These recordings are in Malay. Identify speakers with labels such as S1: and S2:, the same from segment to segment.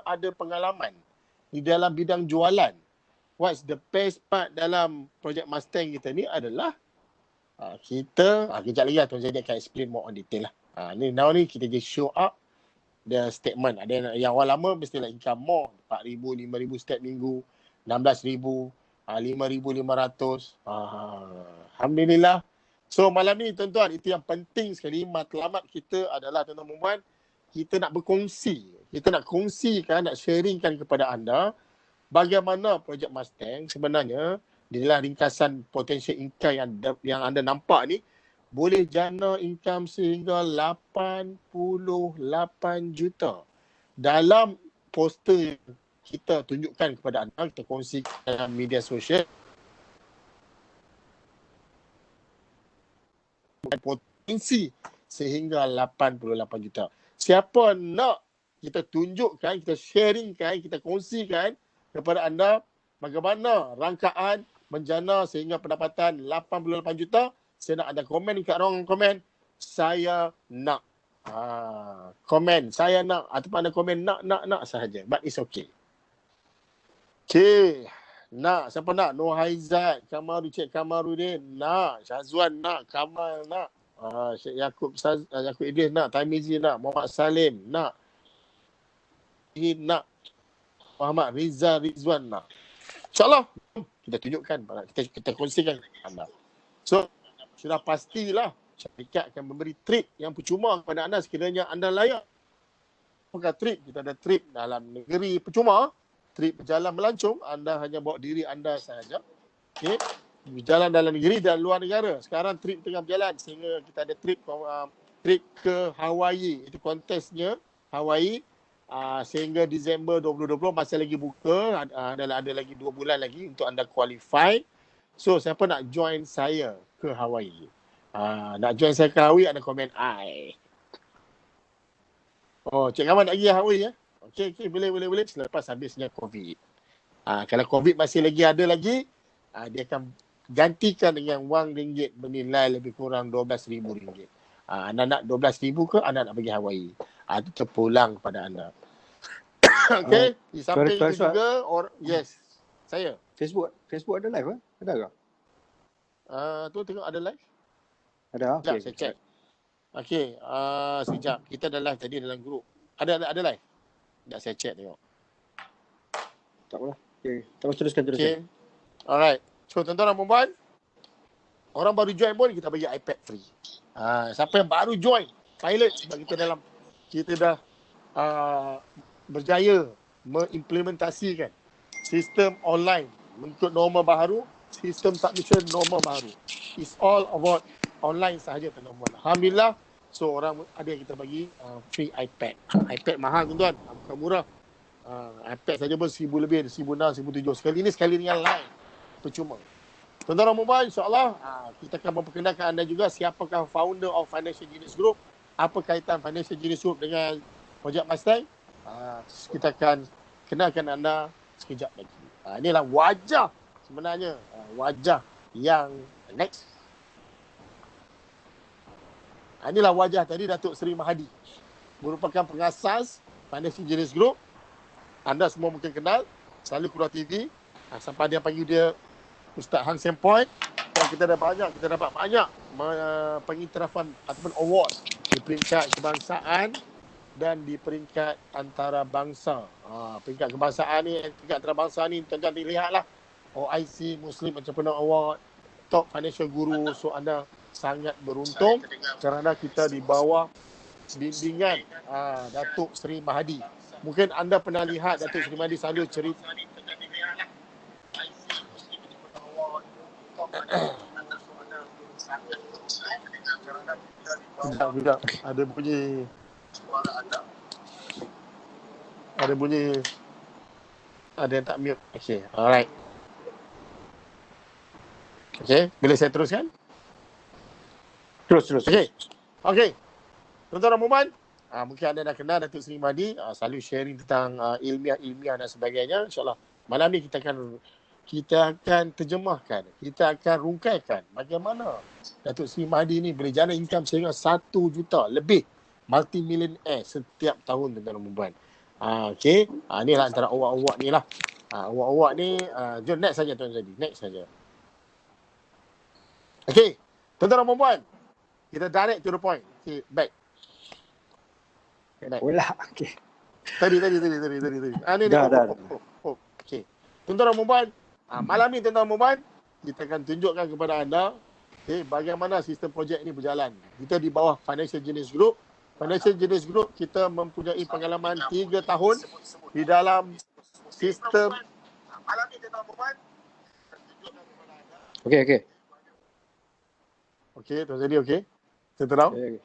S1: ada pengalaman di dalam bidang jualan. What's the best part dalam projek Mustang kita ni adalah kita, kejap lagi lah Tuan Zaidi akan explain more on detail lah. Ni kita just show up the statement. Ada yang orang lama mestilah income more, 4,000, 5,000 setiap minggu, 16,000, 5,500. Alhamdulillah. So malam ni tuan-tuan, itu yang penting sekali. Matlamat kita adalah tuan-tuan perempuan, kita nak berkongsi. Kita nak kongsikan, nak sharingkan kepada anda bagaimana projek Mustang sebenarnya di dalam ringkasan potential income yang anda nampak ni boleh jana income sehingga 88 juta. Dalam poster yang kita tunjukkan kepada anda, kita kongsikan dalam media sosial, potensi sehingga 88 juta. Siapa nak kita tunjukkan, kita sharingkan, kita kongsikan kepada anda bagaimana rangkaan menjana sehingga pendapatan 88 juta, saya nak ada komen dekat ruang komen, saya nak. Komen, saya nak, ataupun ada komen nak sahaja. But it's okay. Okay. Nak, siapa nak? Nur Haizat, Cik Kamarudin, nak. Syazwan nak, Kamal nak. Syed Yaakob Idris nak, Tamizi nak, Muhammad Salim nak. Nak. Muhammad Rizwan nak. InsyaAllah kita tunjukkan, kita kongsikan anda. So, sudah pastilah syarikat akan memberi trip yang percuma kepada anda sekiranya anda layak. Apakah trip? Kita ada trip dalam negeri percuma, trip berjalan melancong, anda hanya bawa diri anda sahaja. Okay. Berjalan dalam negeri dan luar negara. Sekarang trip tengah berjalan sehingga kita ada trip ke Hawaii. Itu kontesnya Hawaii. Sehingga Disember 2020 masih lagi buka, ada lagi 2 bulan lagi untuk anda qualify. So siapa nak join saya ke Hawaii? Nak join saya ke Hawaii, ada komen I. Cik Kamal nak pergi Hawaii ya? Okey, boleh selepas habisnya COVID. Kalau COVID masih lagi ada lagi, dia akan gantikan dengan wang ringgit bernilai lebih kurang RM12,000. Anda nak RM12,000 ke anda nak pergi Hawaii? Itu terpulang pada anda. Okey, di samping itu juga yes, saya.
S2: Facebook ada live ke? Ada ke?
S1: Tu tengok ada live?
S2: Ada.
S1: Okey, saya check. Okey, sekejap. Kita ada live tadi dalam grup. Ada live? Sekejap saya check tengok.
S2: Tak apalah. Okey, teruskan.
S1: Okay. Alright. So tuan-tuan dan puan-puan, orang baru join pun kita bagi iPad free. Siapa yang baru join pilot, sebab kita dah berjaya mengimplementasikan sistem online mengikut norma baharu, sistem submission norma baharu. It's all about online sahaja tuan-tuan. Alhamdulillah. So orang ada yang kita bagi free iPad. iPad mahal tuan-tuan, bukan murah. iPad saja pun 1,000 lebih, 1,600, 1,700. Sekali dengan live percuma. Tuan-tuan dan puan-puan, insyaAllah kita akan memperkenalkan anda juga siapakah founder of Financial Genius Group, apa kaitan Financial Genius Group dengan projek Mustang. Kita akan kenalkan anda sekejap lagi. Inilah wajah sebenarnya, wajah yang next. Inilah wajah tadi Datuk Seri Mahadi, merupakan pengasas Financial Genius Group. Anda semua mungkin kenal, selalu keluar TV. Sampai dia panggil dia Ustaz Hang Sempoy. Dan kita dapat banyak pengiktirafan ataupun award di peringkat kebangsaan dan di peringkat antarabangsa. Peringkat kebangsaan ni, peringkat antarabangsa ni tuan-tuan lihatlah. OIC Muslim Entrepreneur Award, Top Financial Guru. So anda sangat beruntung kerana kita di bawah bimbingan Datuk Seri Mahadi. Mungkin anda pernah lihat Datuk Seri Mahadi selalu cerita Sekejap. Ada bunyi. Ada yang tak mute. Okay, alright. Okay, boleh saya teruskan? Terus. Okay. Tuan-tuan dan puan-puan, mungkin anda dah kenal Datuk Seri Mahadi, selalu sharing tentang ilmiah dan sebagainya. InsyaAllah malam ni kita akan terjemahkan, kita akan rungkaikan bagaimana Datuk Seri Mahadi ni boleh jana income sehingga 1 juta lebih, multi-millionaire setiap tahun tuan-tuan dan puan-puan. Okey. Ni lah antara awak-awak ni lah. Awak-awak ni, jom next saja Tuan Zadi. Next saja. Okey. Tuan-tuan dan puan-puan, kita direct to the point. Okay, back. Back.
S2: Pula. Okey.
S1: Tadi. Ni.
S2: Dah.
S1: Okey. Tuan-tuan dan puan-puan, malam ni tuan-tuan dan puan-puan, kita akan tunjukkan kepada anda bagaimana sistem projek ini berjalan. Kita di bawah Financial Genius Group. Financial Genius Group kita mempunyai pengalaman 3 tahun di dalam sistem. Malam ni tuan-tuan dan puan-puan, tunjukkan kepada anda. Okey, Tuan Zadi okey? Kita tahu?
S2: Okey.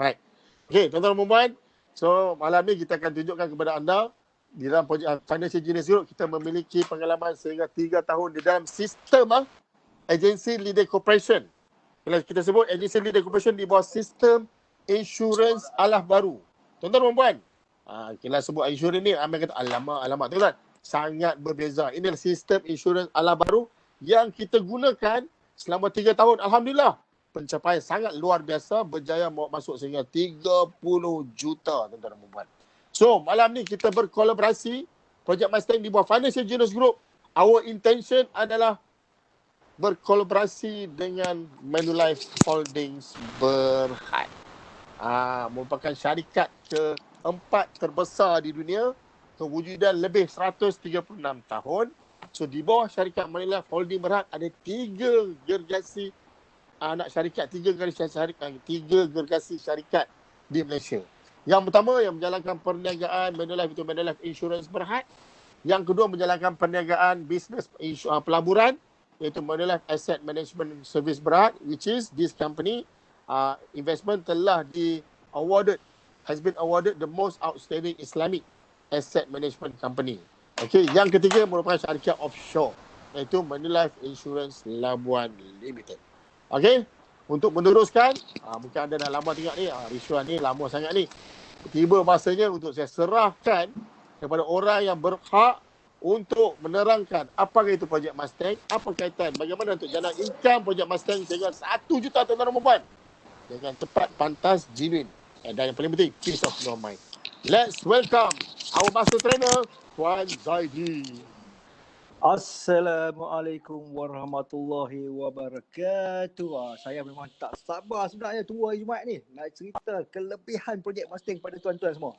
S1: Right. Okey, tuan-tuan dan puan-puan. So, malam ni kita akan tunjukkan kepada anda di dalam projek Financial Genius Group kita memiliki pengalaman sehingga 3 tahun di dalam sistem Agency Leader Corporation. Kalau kita sebut Agency Leader Corporation di bawah sistem insurans ala baru. Tuan-tuan dan puan-puan, kita sebut insurans ni ramai kata alamak tuan-tuan. Sangat berbeza. Ini adalah sistem insurans ala baru yang kita gunakan selama 3 tahun. Alhamdulillah. Pencapaian sangat luar biasa, berjaya masuk sehingga 30 juta tuan-tuan dan puan-puan. So, malam ni kita berkolaborasi Projek Mustang di bawah Financial Genius Group. Our intention adalah berkolaborasi dengan Manulife Holdings Berhad. Merupakan syarikat keempat terbesar di dunia, kewujudan lebih 136 tahun. So, di bawah syarikat Manulife Holdings Berhad ada 3 gergasi syarikat di Malaysia. Yang pertama yang menjalankan perniagaan Manulife itu Manulife Insurance Berhad. Yang kedua menjalankan perniagaan bisnes pelaburan iaitu Manulife Asset Management Service Berhad, which is this company investment has been awarded the most outstanding Islamic asset management company. Okey, yang ketiga merupakan syarikat offshore iaitu Manulife Insurance Labuan Limited. Okey, untuk meneruskan, mungkin anda dah lama tengok ni, Risuan ni lama sangat ni. Tiba masanya untuk saya serahkan kepada orang yang berhak untuk menerangkan apakah itu Projek Mustang, apa kaitan, bagaimana untuk jana income Projek Mustang sehingga 1 juta tuan-tuan dan puan dengan cepat, pantas, genuine. Dan yang paling penting, peace of your mind. Let's welcome our master trainer, Tuan Zaidi.
S2: Assalamualaikum warahmatullahi wabarakatuh. Saya memang tak sabar sebenarnya tua Jumaat ni nak cerita kelebihan Projek Mustang pada tuan-tuan semua.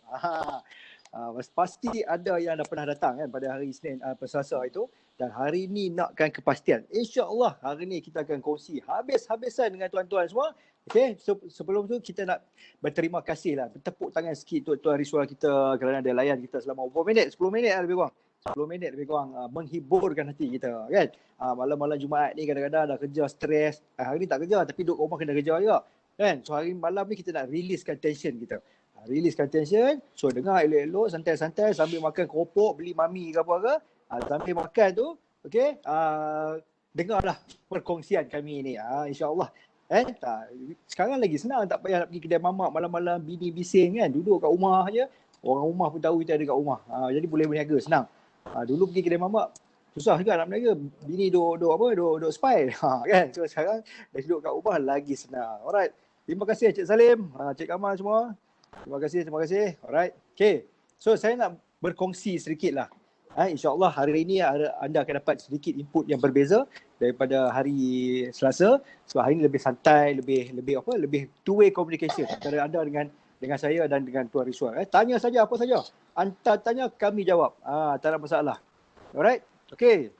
S2: Pasti ada yang dah pernah datang kan pada hari Isnin, Selasa itu, dan hari ni nakkan kepastian. InsyaAllah hari ni kita akan kongsi habis-habisan dengan tuan-tuan semua. Okey, sebelum tu kita nak berterima kasih lah, bertepuk tangan sikit Tuan Rizwan kita kerana dia layan kita selama berapa minit, 10 minit lebih kurang. 10 minit lebih kurang menghiburkan hati kita kan. Malam-malam Jumaat ni kadang-kadang dah kerja stres. Hari ni tak kerja tapi duduk kat rumah kena kerja juga kan. So hari malam ni kita nak releasekan tension kita. Releasekan tension. So dengar elok-elok, santai-santai sambil makan keropok, beli mami ke apa ke. Sambil makan tu, okey, dengarlah perkongsian kami ni. InsyaAllah. Sekarang lagi senang, tak payah nak pergi kedai mamak malam-malam bini bising kan. Duduk kat rumah je. Orang rumah pun tahu kita ada kat rumah. Jadi boleh berniaga senang. Dulu pergi kedai mamak susah juga nak berniaga. Bini duk spy. Kan? So sekarang dah duduk kat rumah lagi senang. Alright. Terima kasih Cik Salim, Cik Kamal semua. Terima kasih. Alright. Okay. So saya nak berkongsi sedikit lah. InsyaAllah hari ini anda akan dapat sedikit input yang berbeza daripada hari Selasa. Sebab hari ini lebih santai, lebih two-way communication antara anda dengan saya dan dengan Tuan Rizwan. Tanya saja apa saja. Anda tanya, kami jawab. Tak ada masalah. Alright? Okay.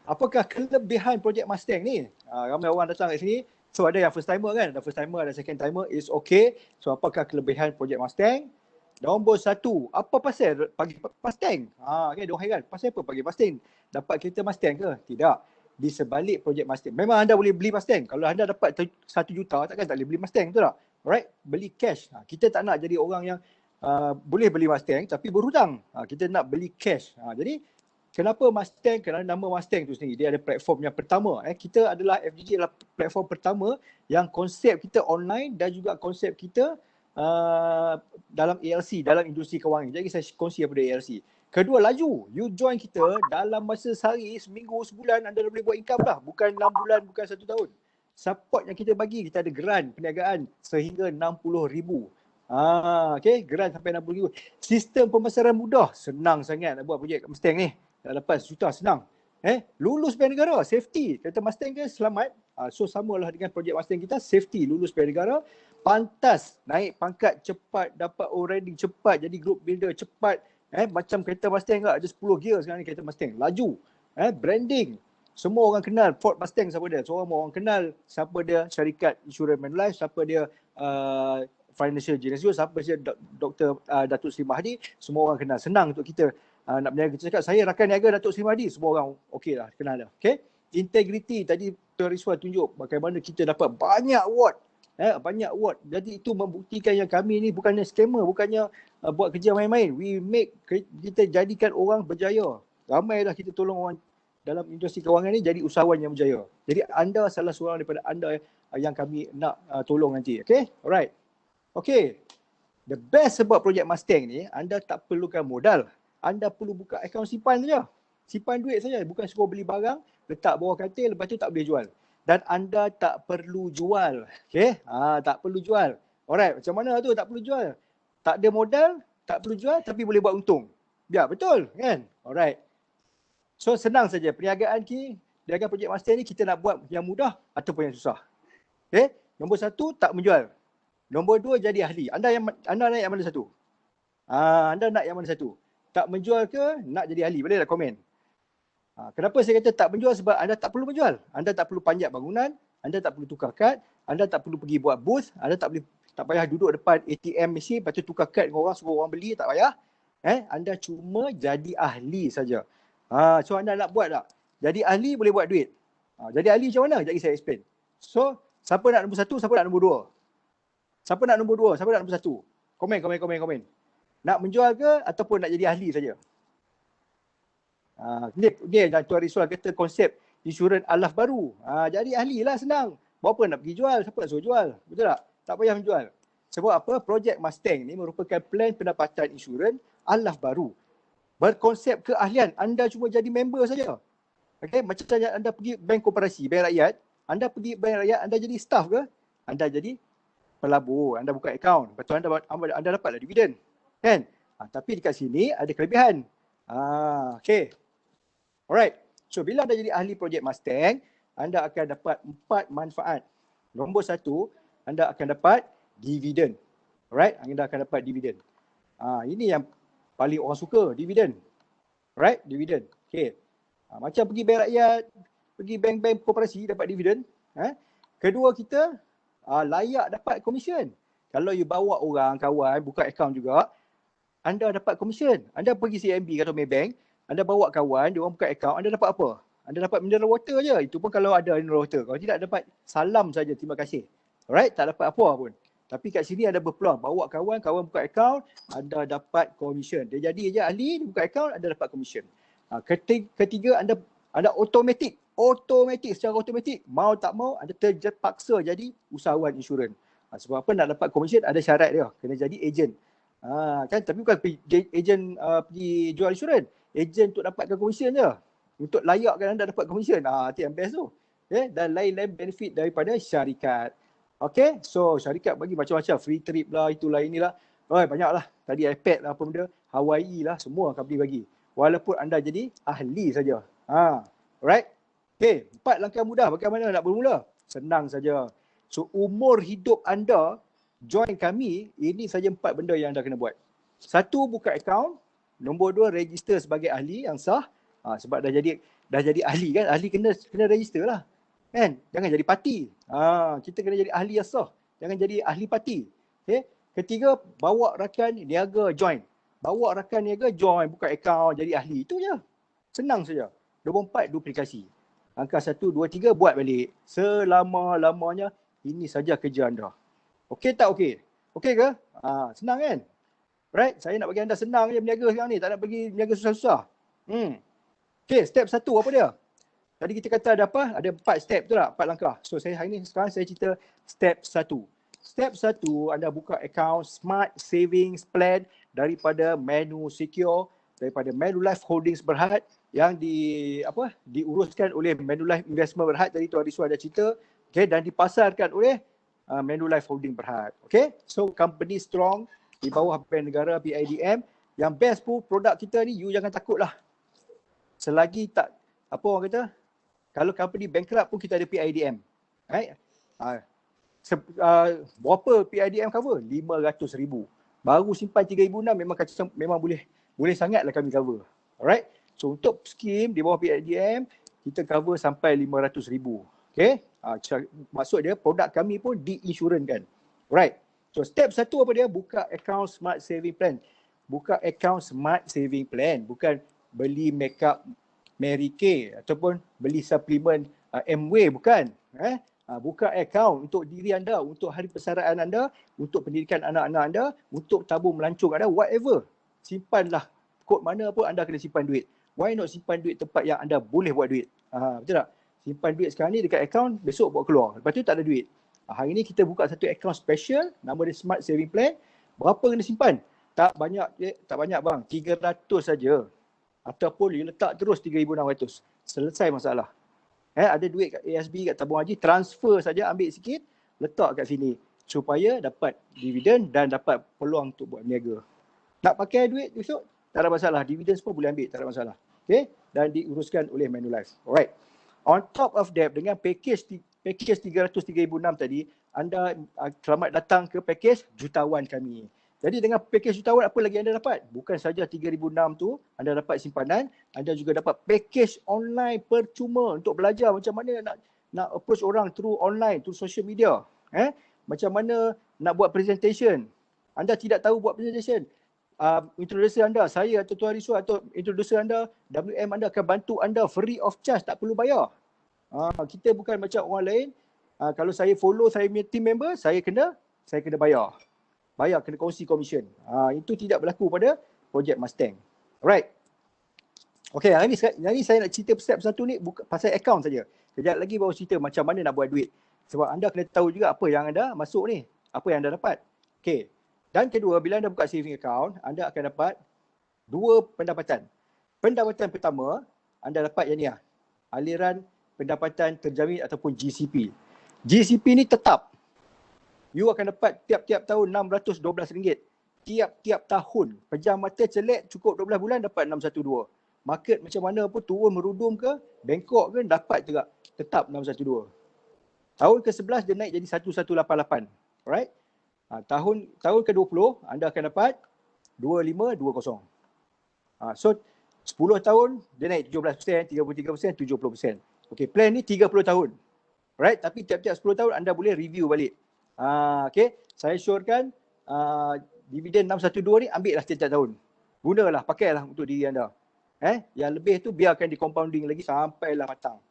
S2: Apakah kelebihan Projek Mustang ni? Ramai orang datang kat sini. So ada yang first timer kan? Ada first timer, ada second timer. It's okay. So apakah kelebihan Projek Mustang? Nombor 1, apa pasal bagi Mustang? Okay, diorang heran. Pasal apa bagi Mustang? Dapat kereta Mustang ke? Tidak. Di sebalik Projek Mustang. Memang anda boleh beli Mustang. Kalau anda dapat 1 juta, takkan tak boleh beli Mustang, betul tak? Alright, beli cash. Kita tak nak jadi orang yang boleh beli Mustang tapi berhutang. Kita nak beli cash. Jadi kenapa Mustang? Kerana nama Mustang tu sendiri, dia ada platform yang pertama. Kita adalah FGG adalah platform pertama yang konsep kita online dan juga konsep kita dalam ALC, dalam industri kewangan. Jadi saya kongsi daripada ALC. Kedua, laju. You join kita dalam masa sehari, seminggu, sebulan anda dah boleh buat income dah. Bukan 6 bulan, bukan 1 tahun. Support yang kita bagi, kita ada grant perniagaan sehingga 60,000. Okay, grant sampai 60,000. Sistem pemasaran mudah. Senang sangat nak buat projek kat Mustang ni. Dah dapat sejuta senang. Lulus pilihan negara, safety. Kata Mustang ke selamat. So samalah dengan projek Mustang kita, safety, lulus pilihan negara. Pantas, naik pangkat cepat, dapat riding cepat, jadi group builder cepat. Macam kereta Mustang tak, ada 10 gear sekarang ni kereta Mustang. Laju. Branding. Semua orang kenal Ford Mustang siapa dia. Semua orang kenal siapa dia syarikat insurans Manulife, siapa dia financial genius, siapa dia Dr. Datuk Seri Mahdi. Semua orang kenal. Senang untuk kita nak berniaga. Kita cakap saya rakan niaga Datuk Seri Mahdi. Semua orang okey lah, kenal dah. Okay. Integrity tadi Tuan Rizwan tunjuk bagaimana kita dapat banyak award. Banyak award. Jadi itu membuktikan yang kami ni bukannya scammer, bukannya buat kerja main-main. Kita jadikan orang berjaya. Ramai dah kita tolong orang dalam industri kewangan ni jadi usahawan yang berjaya. Jadi anda salah seorang daripada anda yang kami nak tolong nanti. Okay? Alright. Okay. The best sebab projek Mustang ni, anda tak perlukan modal. Anda perlu buka akaun simpan saja. Simpan duit saja. Bukan suruh beli barang, letak bawah katil, lepas tu tak boleh jual. Dan anda tak perlu jual. Okay? Tak perlu jual. Alright. Macam mana tu tak perlu jual? Tak ada modal, tak perlu jual tapi boleh buat untung. Ya, betul kan? Alright. So senang saja perniagaan perniagaan projek Mustang ni kita nak buat yang mudah ataupun yang susah. Okay? Nombor 1, tak menjual. Nombor 2, jadi ahli. Anda nak yang mana satu? Anda nak yang mana satu? Tak menjual ke nak jadi ahli? Boleh tak komen? Kenapa saya kata tak menjual? Sebab anda tak perlu menjual. Anda tak perlu panjat bangunan, anda tak perlu tukar kad, anda tak perlu pergi buat booth, anda tak payah duduk depan ATM mesin lepas tu tukar kad dengan orang, suruh orang beli, tak payah. Anda cuma jadi ahli saja. So anda nak buat tak? Jadi ahli boleh buat duit. Jadi ahli macam mana? Jadi saya explain. So, siapa nak nombor 1, siapa nak nombor 2? Siapa nak nombor 2, siapa nak nombor 1? Komen. Nak menjual ke ataupun nak jadi ahli saja? Ni Tuan Rizwan kata konsep insurans alaf baru. Jadi ahli lah, senang. Berapa nak pergi jual? Siapa nak suruh jual? Betul tak? Tak payah menjual. Sebab apa? Projek Mustang ni merupakan plan pendapatan insurans alaf baru. Berkonsep keahlian. Anda cuma jadi member saja. Okay? Macam anda pergi bank koperasi, bank rakyat. Anda pergi bank rakyat, anda jadi staff ke? Anda jadi pelabur. Anda buka akaun. Lepas tu anda dapatlah dividen. Kan? Tapi dekat sini ada kelebihan. Okay. Alright. So bila anda jadi ahli projek Mustang, anda akan dapat 4 manfaat. Nombor 1, anda akan dapat dividen. Alright. Anda akan dapat dividen. Ini yang paling orang suka, dividen. Right? Dividen. Okay. Macam pergi bank rakyat, pergi bank-bank koperasi dapat dividen. Kedua, kita layak dapat komisen. Kalau you bawa orang, kawan, buka akaun juga, anda dapat komisen. Anda pergi CMB atau Maybank, anda bawa kawan, dia orang buka akaun, anda dapat apa? Anda dapat mineral water je. Itu pun kalau ada mineral water. Kalau tidak, dapat salam saja, terima kasih. Alright? Tak dapat apa pun. Tapi kat sini ada berpeluang. Bawa kawan buka akaun, anda dapat komisen. Dia jadi je ahli, dia buka akaun, anda dapat komisen. Ketiga, anda automatik secara automatik. Mau tak mau, anda terpaksa jadi usahawan insurans. Sebab apa? Nak dapat komisen ada syarat dia. Kena jadi ejen. Kan? Tapi bukan ejen pergi jual insurans. Ejen untuk dapatkan komisen je. Untuk layakkan anda dapat komisen. Itu yang best tu. Dan lain-lain benefit daripada syarikat. Okay, so syarikat bagi macam-macam, free trip lah, itulah inilah. Banyak lah. Tadi iPad lah, apa benda, Hawaii lah, semua company bagi. Walaupun anda jadi ahli saja. Alright. Okay, 4 langkah mudah. Bagaimana nak bermula? Senang saja. So umur hidup anda, join kami, ini saja 4 benda yang anda kena buat. 1, buka akaun. Nombor 2, register sebagai ahli yang sah. Sebab dah jadi ahli kan, ahli kena register lah. Kan? Jangan jadi parti. Kita kena jadi ahli yang sah. Jangan jadi ahli parti. Okay? Ketiga, bawa rakan niaga join. Bawa rakan niaga join, buka akaun, jadi ahli. Itu je. Senang saja. Nombor 4, duplikasi. Angka 1, 2, 3, buat balik. Selama-lamanya, ini saja kerja anda. Okey tak okey? Okey ke? Senang kan? Right? Saya nak bagi anda senang je berniaga sekarang ni. Tak nak pergi berniaga susah-susah. Okay, step 1 apa dia? Tadi kita kata ada apa? Ada 4 step, betul tak? 4 langkah. So sekarang saya cerita step 1. Step 1, anda buka akaun Smart Savings Plan daripada Menu Secure, daripada Manulife Holdings Berhad yang diuruskan oleh Manulife Investment Berhad. Tadi Tuan Rizwan ada cerita. Okay, dan dipasarkan oleh Manulife Holding Berhad. Okay, so company strong di bawah Bank Negara PIDM. Yang best pun produk kita ni, you jangan takut lah. Selagi tak, apa orang kata, kalau company bankrupt pun kita ada PIDM. Right? Berapa PIDM cover? 500,000. Baru simpan 3,600 memang boleh sangatlah kami cover. Alright? So untuk skim di bawah PIDM, kita cover sampai 500,000. Okay? Maksud dia produk kami pun diinsurankan. Right? So step satu apa dia? Buka account Smart Saving Plan. Buka account Smart Saving Plan. Bukan beli makeup Mary Kay ataupun beli suplemen Amway, bukan. Buka account untuk diri anda, untuk hari persaraan anda, untuk pendidikan anak-anak anda, untuk tabung melancong anda, whatever. Simpanlah. Kod mana pun anda kena simpan duit. Why not simpan duit tempat yang anda boleh buat duit? Betul tak? Simpan duit sekarang ni dekat account, besok bawa keluar. Lepas tu tak ada duit. Hari ni kita buka satu account special, nama dia Smart Saving Plan. Berapa kena simpan? Tak banyak bang, 300 saja. Ataupun you letak terus 3,600. Selesai masalah. Ada duit kat ASB, kat tabung haji, transfer saja, ambil sikit, letak kat sini. Supaya dapat dividen dan dapat peluang untuk buat niaga. Nak pakai duit besok, tak ada masalah. Dividen semua boleh ambil, tak ada masalah. Okay? Dan diuruskan oleh Manulife. Alright. On top of that, dengan package 303,600 tadi, anda selamat datang ke package jutawan kami. Jadi dengan package jutawan, apa lagi anda dapat? Bukan saja 3,600 tu, anda dapat simpanan, anda juga dapat package online percuma untuk belajar macam mana nak approach orang through online, through social media. Macam mana nak buat presentation. Anda tidak tahu buat presentation. Introducer anda, saya atau Tuan Rizwan atau introducer anda, WM anda akan bantu anda free of charge, tak perlu bayar. Kita bukan macam orang lain. Kalau saya follow saya punya team member, saya kena bayar. Kena kongsi komisen. Itu tidak berlaku pada projek Mustang. Alright. Okay, hari ni saya nak cerita step satu ni pasal account saja. Kejap lagi baru cerita macam mana nak buat duit. Sebab anda kena tahu juga apa yang anda masuk ni. Apa yang anda dapat. Okay. Dan kedua, bila anda buka saving account, anda akan dapat dua pendapatan. Pendapatan pertama, anda dapat yang ni lah. Aliran pendapatan terjamin ataupun GCP. GCP ni tetap. You akan dapat tiap-tiap tahun RM612. Tiap-tiap tahun. Pejam mata celek cukup 12 bulan dapat 612. Market macam mana pun turun merudum ke, bengkok ke, dapat juga tetap 612. Tahun ke-11 dia naik jadi 1188. Alright? Tahun ke-20 anda akan dapat 2520. So 10 tahun dia naik 17%, 33%, 70%. Okay, plan ni 30 tahun. Alright, tapi tiap-tiap 10 tahun anda boleh review balik. Okay, saya syorkan dividen 612 ni ambil lah tiap-tiap tahun. Gunalah, pakailah untuk diri anda. Yang lebih tu biarkan di compounding lagi sampailah matang.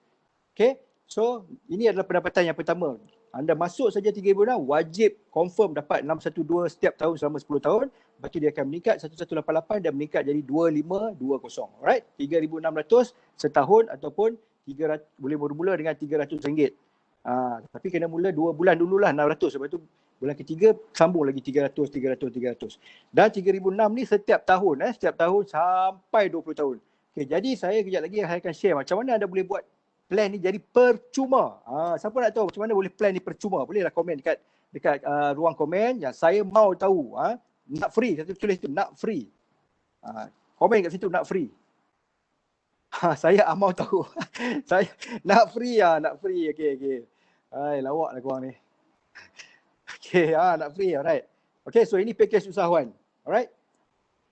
S2: Okay, so ini adalah pendapatan yang pertama. Anda masuk saja 3,000 wajib confirm dapat 612 setiap tahun selama 10 tahun. Lepas tu dia akan meningkat 1188 dan meningkat jadi 2520. Alright, 3,600 setahun ataupun 300, boleh bermula dengan RM300. Tapi kena mula 2 bulan dululah 600. Lepas tu bulan ketiga sambung lagi 300. Dan 3,600 ni setiap tahun sampai 20 tahun. Okay, jadi saya kejap lagi saya akan share macam mana anda boleh buat plan ni jadi percuma. Siapa nak tahu macam mana boleh plan ni percuma? Bolehlah komen dekat ruang komen yang saya mau tahu. Nak free, saya tulis tu nak free. Komen kat situ nak free. Saya mau tahu. Saya nak free nak free. Okey. Hai, lawaklah korang ni. Okey, nak free, alright. Okay, so ini package usahawan. Alright.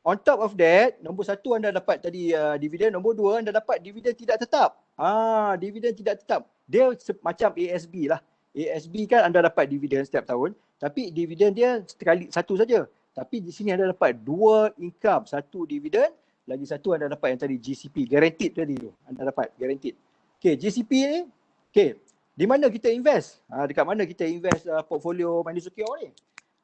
S2: On top of that, nombor satu anda dapat tadi dividen, nombor dua anda dapat dividen tidak tetap. Dividen tidak tetap. Dia macam ASB lah. ASB kan anda dapat dividen setiap tahun, tapi dividen dia satu saja. Tapi di sini anda dapat dua income, satu dividen, lagi satu anda dapat yang tadi GCP, guaranteed tadi tu. Anda dapat guaranteed. Okay, GCP ni, okay, di mana kita invest? Dekat mana kita invest portfolio Manusukia ni?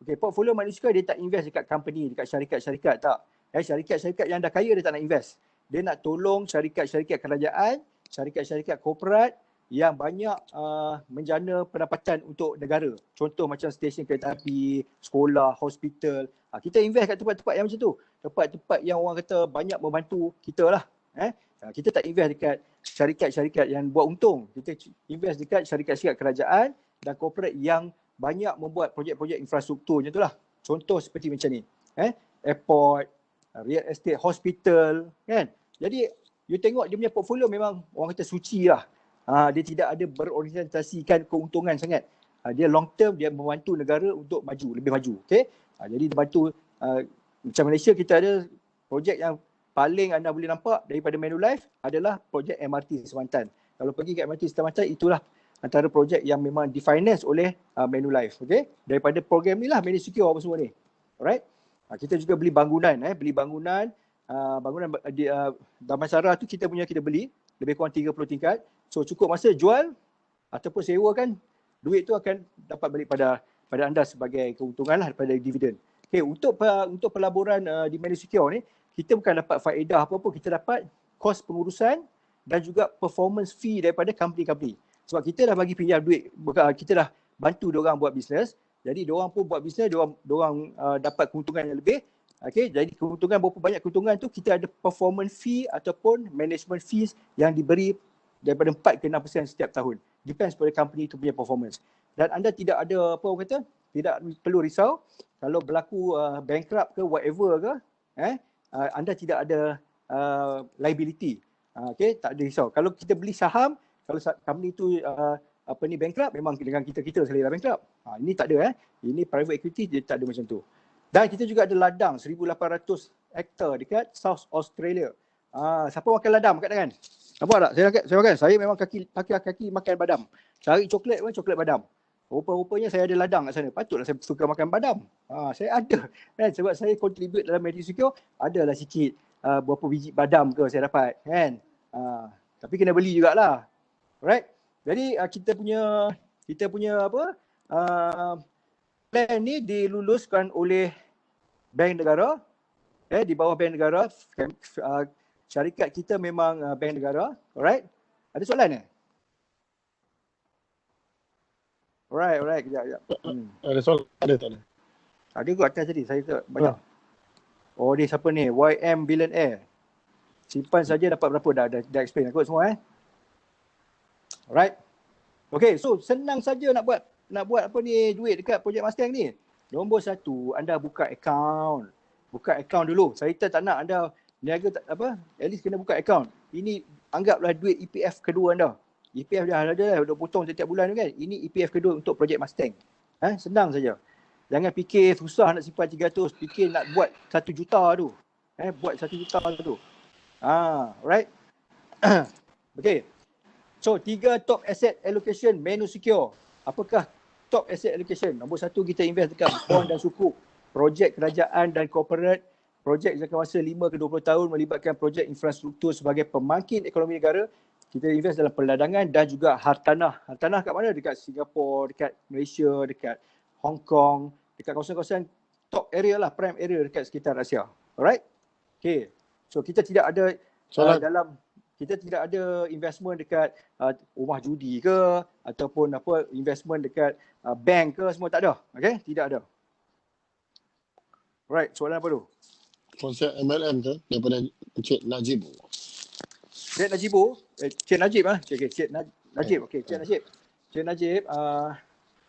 S2: Okay, portfolio Manusukia dia tak invest dekat company, dekat syarikat-syarikat tak. Syarikat-syarikat yang dah kaya dia tak nak invest. Dia nak tolong syarikat-syarikat kerajaan, syarikat-syarikat korporat yang banyak menjana pendapatan untuk negara. Contoh macam stesen kereta api, sekolah, hospital. Kita invest kat tempat-tempat yang macam tu. Tempat-tempat yang orang kata banyak membantu kita lah. Kita tak invest dekat syarikat-syarikat yang buat untung. Kita invest dekat syarikat-syarikat kerajaan dan korporat yang banyak membuat projek-projek infrastruktur macam itulah. Contoh seperti macam ni. Airport, real estate, hospital, kan. Jadi you tengok dia punya portfolio memang orang kata suci lah. Dia tidak ada berorientasikan keuntungan sangat. Dia long term, dia membantu negara untuk maju, lebih maju. Okay? Jadi dia bantu, macam Malaysia kita ada projek yang paling anda boleh nampak daripada Manulife adalah projek MRT Semantan. Kalau pergi ke MRT Semantan, itulah antara projek yang memang difinance oleh Manulife. Okay? Daripada program ni lah, Managed Secure apa semua ni. Alright? Kita juga beli bangunan. Bangunan Damansara tu kita beli lebih kurang 30 tingkat. So cukup masa jual ataupun sewakan, duit tu akan dapat balik pada anda sebagai keuntungan lah, daripada dividen. Okay, untuk pelaburan di Managed Secure ni, kita bukan dapat faedah apa-apa, kita dapat kos pengurusan dan juga performance fee daripada company-company. Sebab kita dah bagi pinjam duit, kita dah bantu diorang buat bisnes, jadi diorang pun buat bisnes, diorang dapat keuntungan yang lebih. Okay, jadi keuntungan, berapa banyak keuntungan tu, kita ada performance fee ataupun management fees yang diberi daripada 4 ke 6% setiap tahun. Depends pada company tu punya performance. Dan anda tidak ada tidak perlu risau kalau berlaku bankrupt ke whatever ke, anda tidak ada liability. Okay, tak ada risau. Kalau kita beli saham, kalau company tu bankrupt, memang dengan kita selera bankrupt. Ini tak ada. Ini private equity, dia tak ada macam tu. Dan kita juga ada ladang 1,800 hektar dekat South Australia. Siapa makan ladang kat tangan? Nampak tak? Saya makan. Saya memang kaki makan badam. Cari coklat pun coklat badam. Rupa-rupanya saya ada ladang kat sana. Patutlah saya suka makan badam. Saya ada. Kan? Sebab saya contribute dalam Managed Secure, adalah sikit berapa biji badam ke saya dapat. Kan? Tapi kena beli jugalah. Alright? Jadi kita punya plan ni diluluskan oleh Bank Negara. Di bawah Bank Negara. Syarikat kita memang Bank Negara. Alright? Ada soalan ni? Alright. Kejap.
S1: Ada soalan? Ada tak ada?
S2: Ada ke atas tadi? Saya tak banyak. Oh, ni siapa ni? YM Billionaire. Simpan saja dapat berapa? Dah explain aku semua. Alright. Okay, so senang saja nak buat duit dekat projek Mustang ni. Nombor 1, anda buka account. Buka account dulu. Saya tak nak anda niaga at least kena buka account. Ini anggaplah duit EPF kedua anda. EPF dah potong setiap bulan kan. Ini EPF kedua untuk projek Mustang. Senang saja. Jangan fikir susah nak simpan 300, fikir nak buat 1 juta tu. Buat 1 juta tu. Right. Okay. So 3 top asset allocation Managed Secure. Apakah top asset allocation? Nombor 1, kita invest dekat bond dan sukuk, projek kerajaan dan corporate. Projek jangka masa 5 ke 20 tahun melibatkan projek infrastruktur sebagai pembangkit ekonomi negara. Kita invest dalam perdagangan dan juga hartanah. Hartanah kat mana? Dekat Singapura, dekat Malaysia, dekat Hong Kong, dekat kawasan-kawasan top area lah, prime area dekat sekitar Asia. Alright? Okay. So kita tidak ada kita tidak ada investment dekat rumah judi ke ataupun investment dekat bank ke, semua tak ada. Okay? Tidak ada. Alright, soalan apa tu?
S1: Konsep MLM tu daripada Encik Najib.
S2: Cik Najib. Cik Najib Cik Najib. Okey, Cik Najib.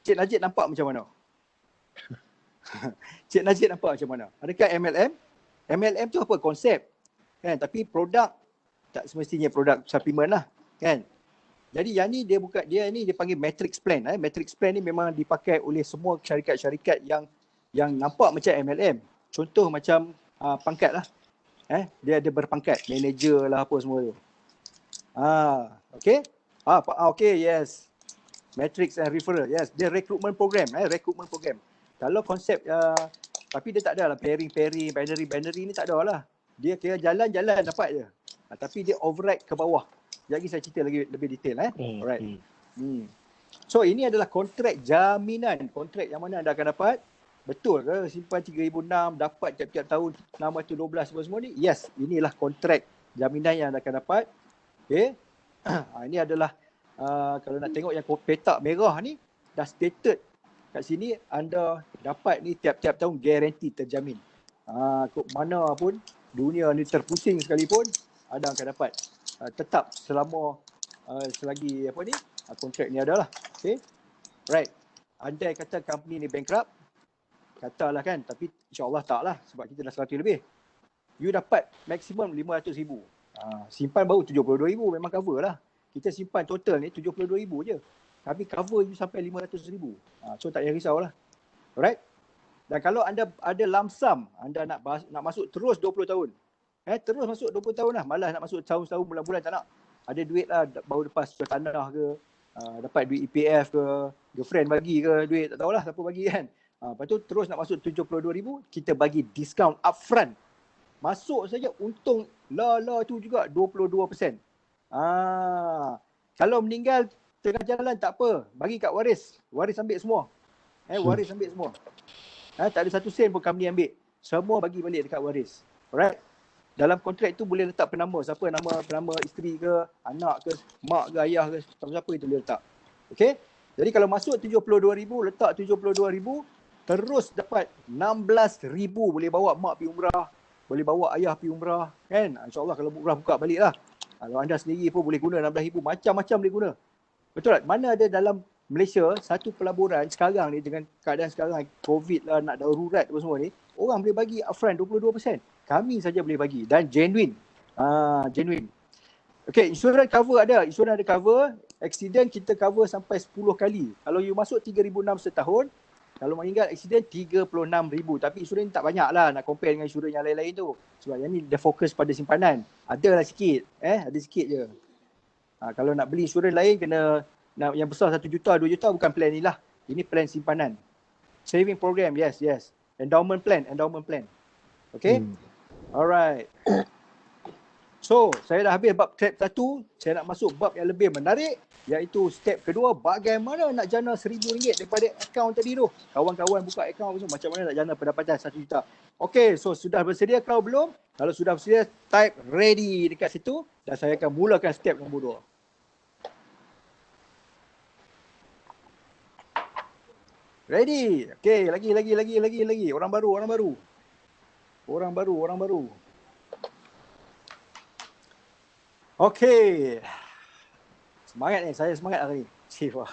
S2: Cik Najib nampak macam mana? Cik Najib nampak macam mana? Adakah MLM? MLM tu apa? Konsep. Kan? Tapi produk tak semestinya produk supplement lah. Kan? Jadi yang ni dia panggil matrix plan. Matrix plan ni memang dipakai oleh semua syarikat-syarikat yang nampak macam MLM. Contoh macam pangkat lah. Dia ada berpangkat, manager lah apa semua tu. Okay. Okay, yes. Matrix and referral, yes. Dia recruitment program, recruitment program. Kalau konsep, tapi dia tak ada lah pairing, binary ni tak ada lah. Dia kira jalan dapat je. Tapi dia override ke bawah. Jadi saya cerita lagi lebih detail. Alright. So ini adalah kontrak jaminan. Kontrak yang mana anda akan dapat. Betul ke simpan 3,006 dapat tiap-tiap tahun 612 semua ni? Yes, inilah kontrak jaminan yang anda akan dapat. Okay. Ini adalah kalau nak tengok yang petak merah ni dah stated kat sini, anda dapat ni tiap-tiap tahun guarantee terjamin. Kok mana pun dunia ni terpusing sekalipun, anda akan dapat tetap selama selagi kontrak ni adalah. Okay. Right. andai kata company ni bankrupt, katalah kan, tapi insyaAllah tak lah sebab kita dah 100 lebih. You dapat maksimum 500,000. Simpan baru 72,000 memang cover lah. Kita simpan total ni 72,000 je. Tapi cover you sampai 500,000. So tak payah risau lah. Alright? Dan kalau anda ada lump sum, anda nak masuk terus 20 tahun. Terus masuk 20 tahun lah. Malah nak masuk tahun-tahun bulan-bulan tak nak. Ada duit lah baru lepas jual tanah ke, dapat duit EPF ke, girlfriend bagi ke duit, tak tahulah siapa bagi kan. Lepas tu terus nak masuk 72,000, kita bagi discount upfront. Masuk saja untung tu juga 22%. Kalau meninggal tengah jalan tak apa, bagi kat waris. Waris ambil semua. Waris ambil semua. Tak ada satu sen pun company ambil. Semua bagi balik dekat waris. Alright? Dalam kontrak tu boleh letak penama. Siapa penama isteri ke, anak ke, mak ke, ayah ke, siapa itu boleh letak. Okay? Jadi kalau masuk 72,000, letak 72,000, terus dapat 16,000 boleh bawa mak pergi umrah, boleh bawa ayah pergi umrah, kan? InsyaAllah kalau umrah buka balik lah. Kalau anda sendiri pun boleh guna 16,000, macam-macam boleh guna. Betul tak? Mana ada dalam Malaysia, satu pelaburan sekarang ni dengan keadaan sekarang, COVID lah, nak darurat apa semua ni, orang boleh bagi upfront 22%. Kami saja boleh bagi dan genuine. Genuine. Okay, insurans cover ada. Insurans ada cover. Accident kita cover sampai 10 kali. Kalau you masuk 3,600 setahun, kalau meninggal accident 36,000. Tapi insurans tak banyak lah nak compare dengan insurans yang lain-lain tu. Sebab yang ni dia fokus pada simpanan. Adalah sikit. Ada sikit je. Kalau nak beli insurans lain kena yang besar 1 juta, 2 juta bukan plan ni lah. Ini plan simpanan. Saving program, yes. Endowment plan. Okay? Alright. So, saya dah habis bab step 1. Saya nak masuk bab yang lebih menarik, iaitu step kedua, bagaimana nak jana RM1,000 daripada akaun tadi tu. Kawan-kawan buka akaun tu, macam mana nak jana pendapatan 1 juta. Okay, so sudah bersedia kau belum? Kalau sudah bersedia, type ready dekat situ dan saya akan mulakan step nombor 2. Ready? Okay, lagi. Orang baru. Okay. Semangat ni, saya semangat hari ni. Wah.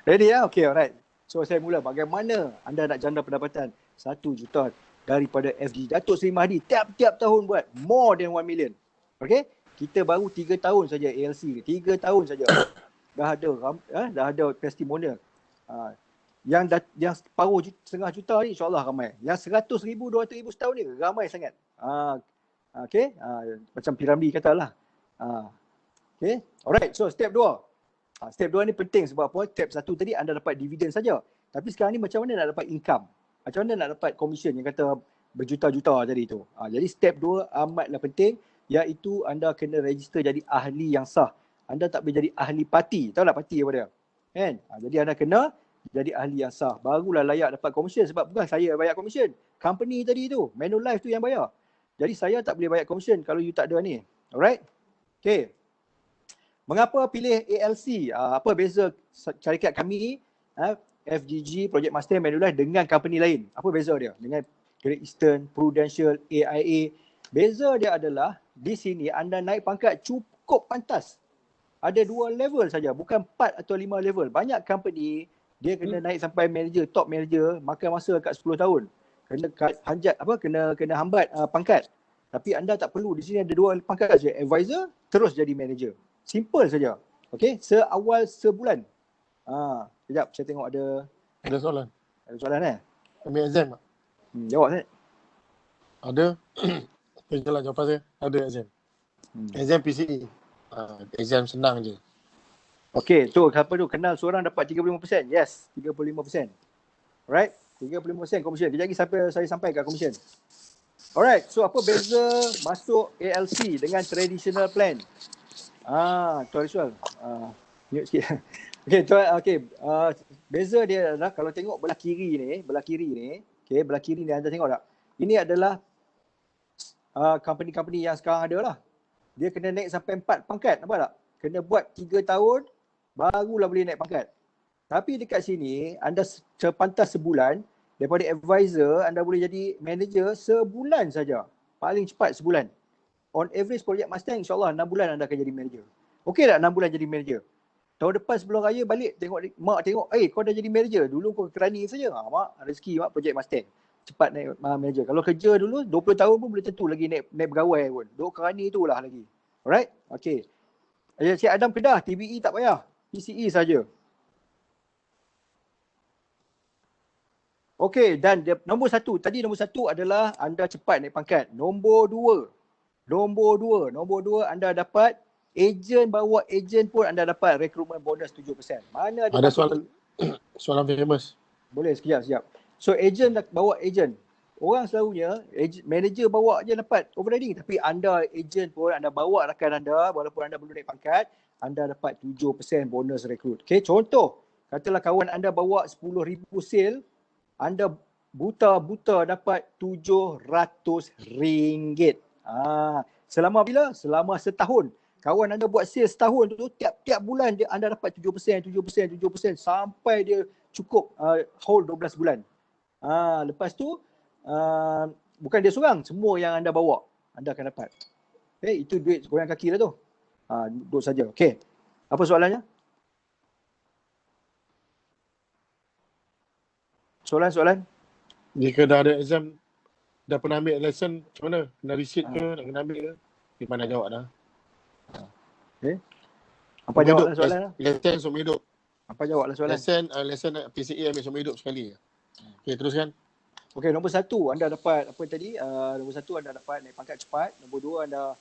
S2: Ready ya? Okay, alright. So saya mula. Bagaimana anda nak jana pendapatan 1 juta daripada FD? Datuk Seri Mahdi tiap-tiap tahun buat more than 1 million. Okay? Kita baru 3 tahun saja ALC. 3 tahun saja. Dah ada testimonial. Yang separuh setengah juta ni insyaAllah ramai. Yang 100,000, 200,000 setahun ni ramai sangat. Okay? Macam Piramli katalah. Okay? Alright, so step 2. Step 2 ni penting sebab apa? Step 1 tadi anda dapat dividen saja. Tapi sekarang ni macam mana nak dapat income? Macam mana nak dapat commission yang kata berjuta-juta tadi tu. Jadi step 2 amatlah penting, iaitu anda kena register jadi ahli yang sah. Anda tak boleh jadi ahli parti. Tahu tak parti apa dia? Kan? Jadi anda kena jadi ahli yang sah. Barulah layak dapat commission sebab bukan saya bayar commission. Company tadi tu, Manulife tu yang bayar. Jadi saya tak boleh bayar commission kalau you tak ada ni. Alright? Okay. Mengapa pilih ALC? Apa beza syarikat kami, FGG, Project Master, Manulife dengan company lain? Apa beza dia? Dengan Great Eastern, Prudential, AIA. Beza dia adalah di sini anda naik pangkat cukup pantas. Ada 2 level saja, bukan 4 atau 5 level. Banyak company dia kena naik sampai manager, top manager, makan masa kat 10 tahun. Kena hambat pangkat. Tapi anda tak perlu. Di sini ada 2 pangkat saja. Advisor, terus jadi manager. Simple saja. Okey, seawal sebulan. Sekejap, saya tengok ada
S1: soalan.
S2: Ada soalan
S1: Ambil exam tak?
S2: Jawab Zed.
S1: Ada. Itulah jawapan saya. Ada exam. Exam PCE. Exam senang je.
S2: Okey, tu apa tu? Kenal seorang dapat 35%. Yes, 35%. Alright, 35% commission. Kejap lagi saya sampai kat commission. Alright, so apa beza masuk ALC dengan traditional plan? Traditional. Mute sikit. Okay, beza dia adalah kalau tengok belah kiri ni, belah kiri ni anda tengok tak? Ini adalah company-company yang sekarang ada lah. Dia kena naik sampai 4 pangkat, nampak tak? Kena buat 3 tahun, barulah boleh naik pangkat. Tapi dekat sini, anda sepantas sebulan, daripada advisor, anda boleh jadi manager sebulan saja. Paling cepat sebulan. On average Project Mustang, insyaAllah 6 bulan anda akan jadi manager. Okey tak 6 bulan jadi manager? Tahun depan sebelum raya balik mak tengok, kau dah jadi manager. Dulu kau kerani saja. Mak, rezeki mak projek Mustang. Cepat naik manager. Kalau kerja dulu 20 tahun pun boleh tentu lagi naik pegawai pun. Duk kerani tu lah lagi. Alright? Okay. Cik Adam Kedah, TBE tak payah. PCE saja. Okey, dan nombor satu adalah anda cepat naik pangkat. Nombor dua anda dapat ejen, bawa ejen pun anda dapat rekrutmen bonus 7%. Mana ada
S1: soalan famous.
S2: Boleh sekejap. So ejen bawa ejen. Orang selalunya manager bawa je dapat overriding, tapi anda ejen pun anda bawa rakan anda walaupun anda belum naik pangkat, anda dapat 7% bonus rekrut. Okey, contoh katalah kawan anda bawa 10,000 sale, anda buta dapat RM700. Selama bila? Selama setahun. Kawan anda buat sales setahun tu, tiap bulan anda dapat 7% sampai dia cukup whole 12 bulan. Lepas tu bukan dia seorang, semua yang anda bawa anda akan dapat. Itu duit goyang kaki lah tu. Duduk saja. Okey. Apa soalannya? Soalan?
S1: Jika dah ada exam, dah pernah ambil lesson, macam mana? Kena receipt ke? Nak kena ambil ke? Di mana jawab dah.
S2: Okay. Apa jawablah soalan?
S1: Lesson seumur hidup.
S2: Apa jawablah soalan?
S1: Lesson PCE ambil seumur hidup sekali. Okey, teruskan.
S2: Okey, nombor satu anda dapat apa tadi? Nombor satu anda dapat naik pangkat cepat. Nombor dua anda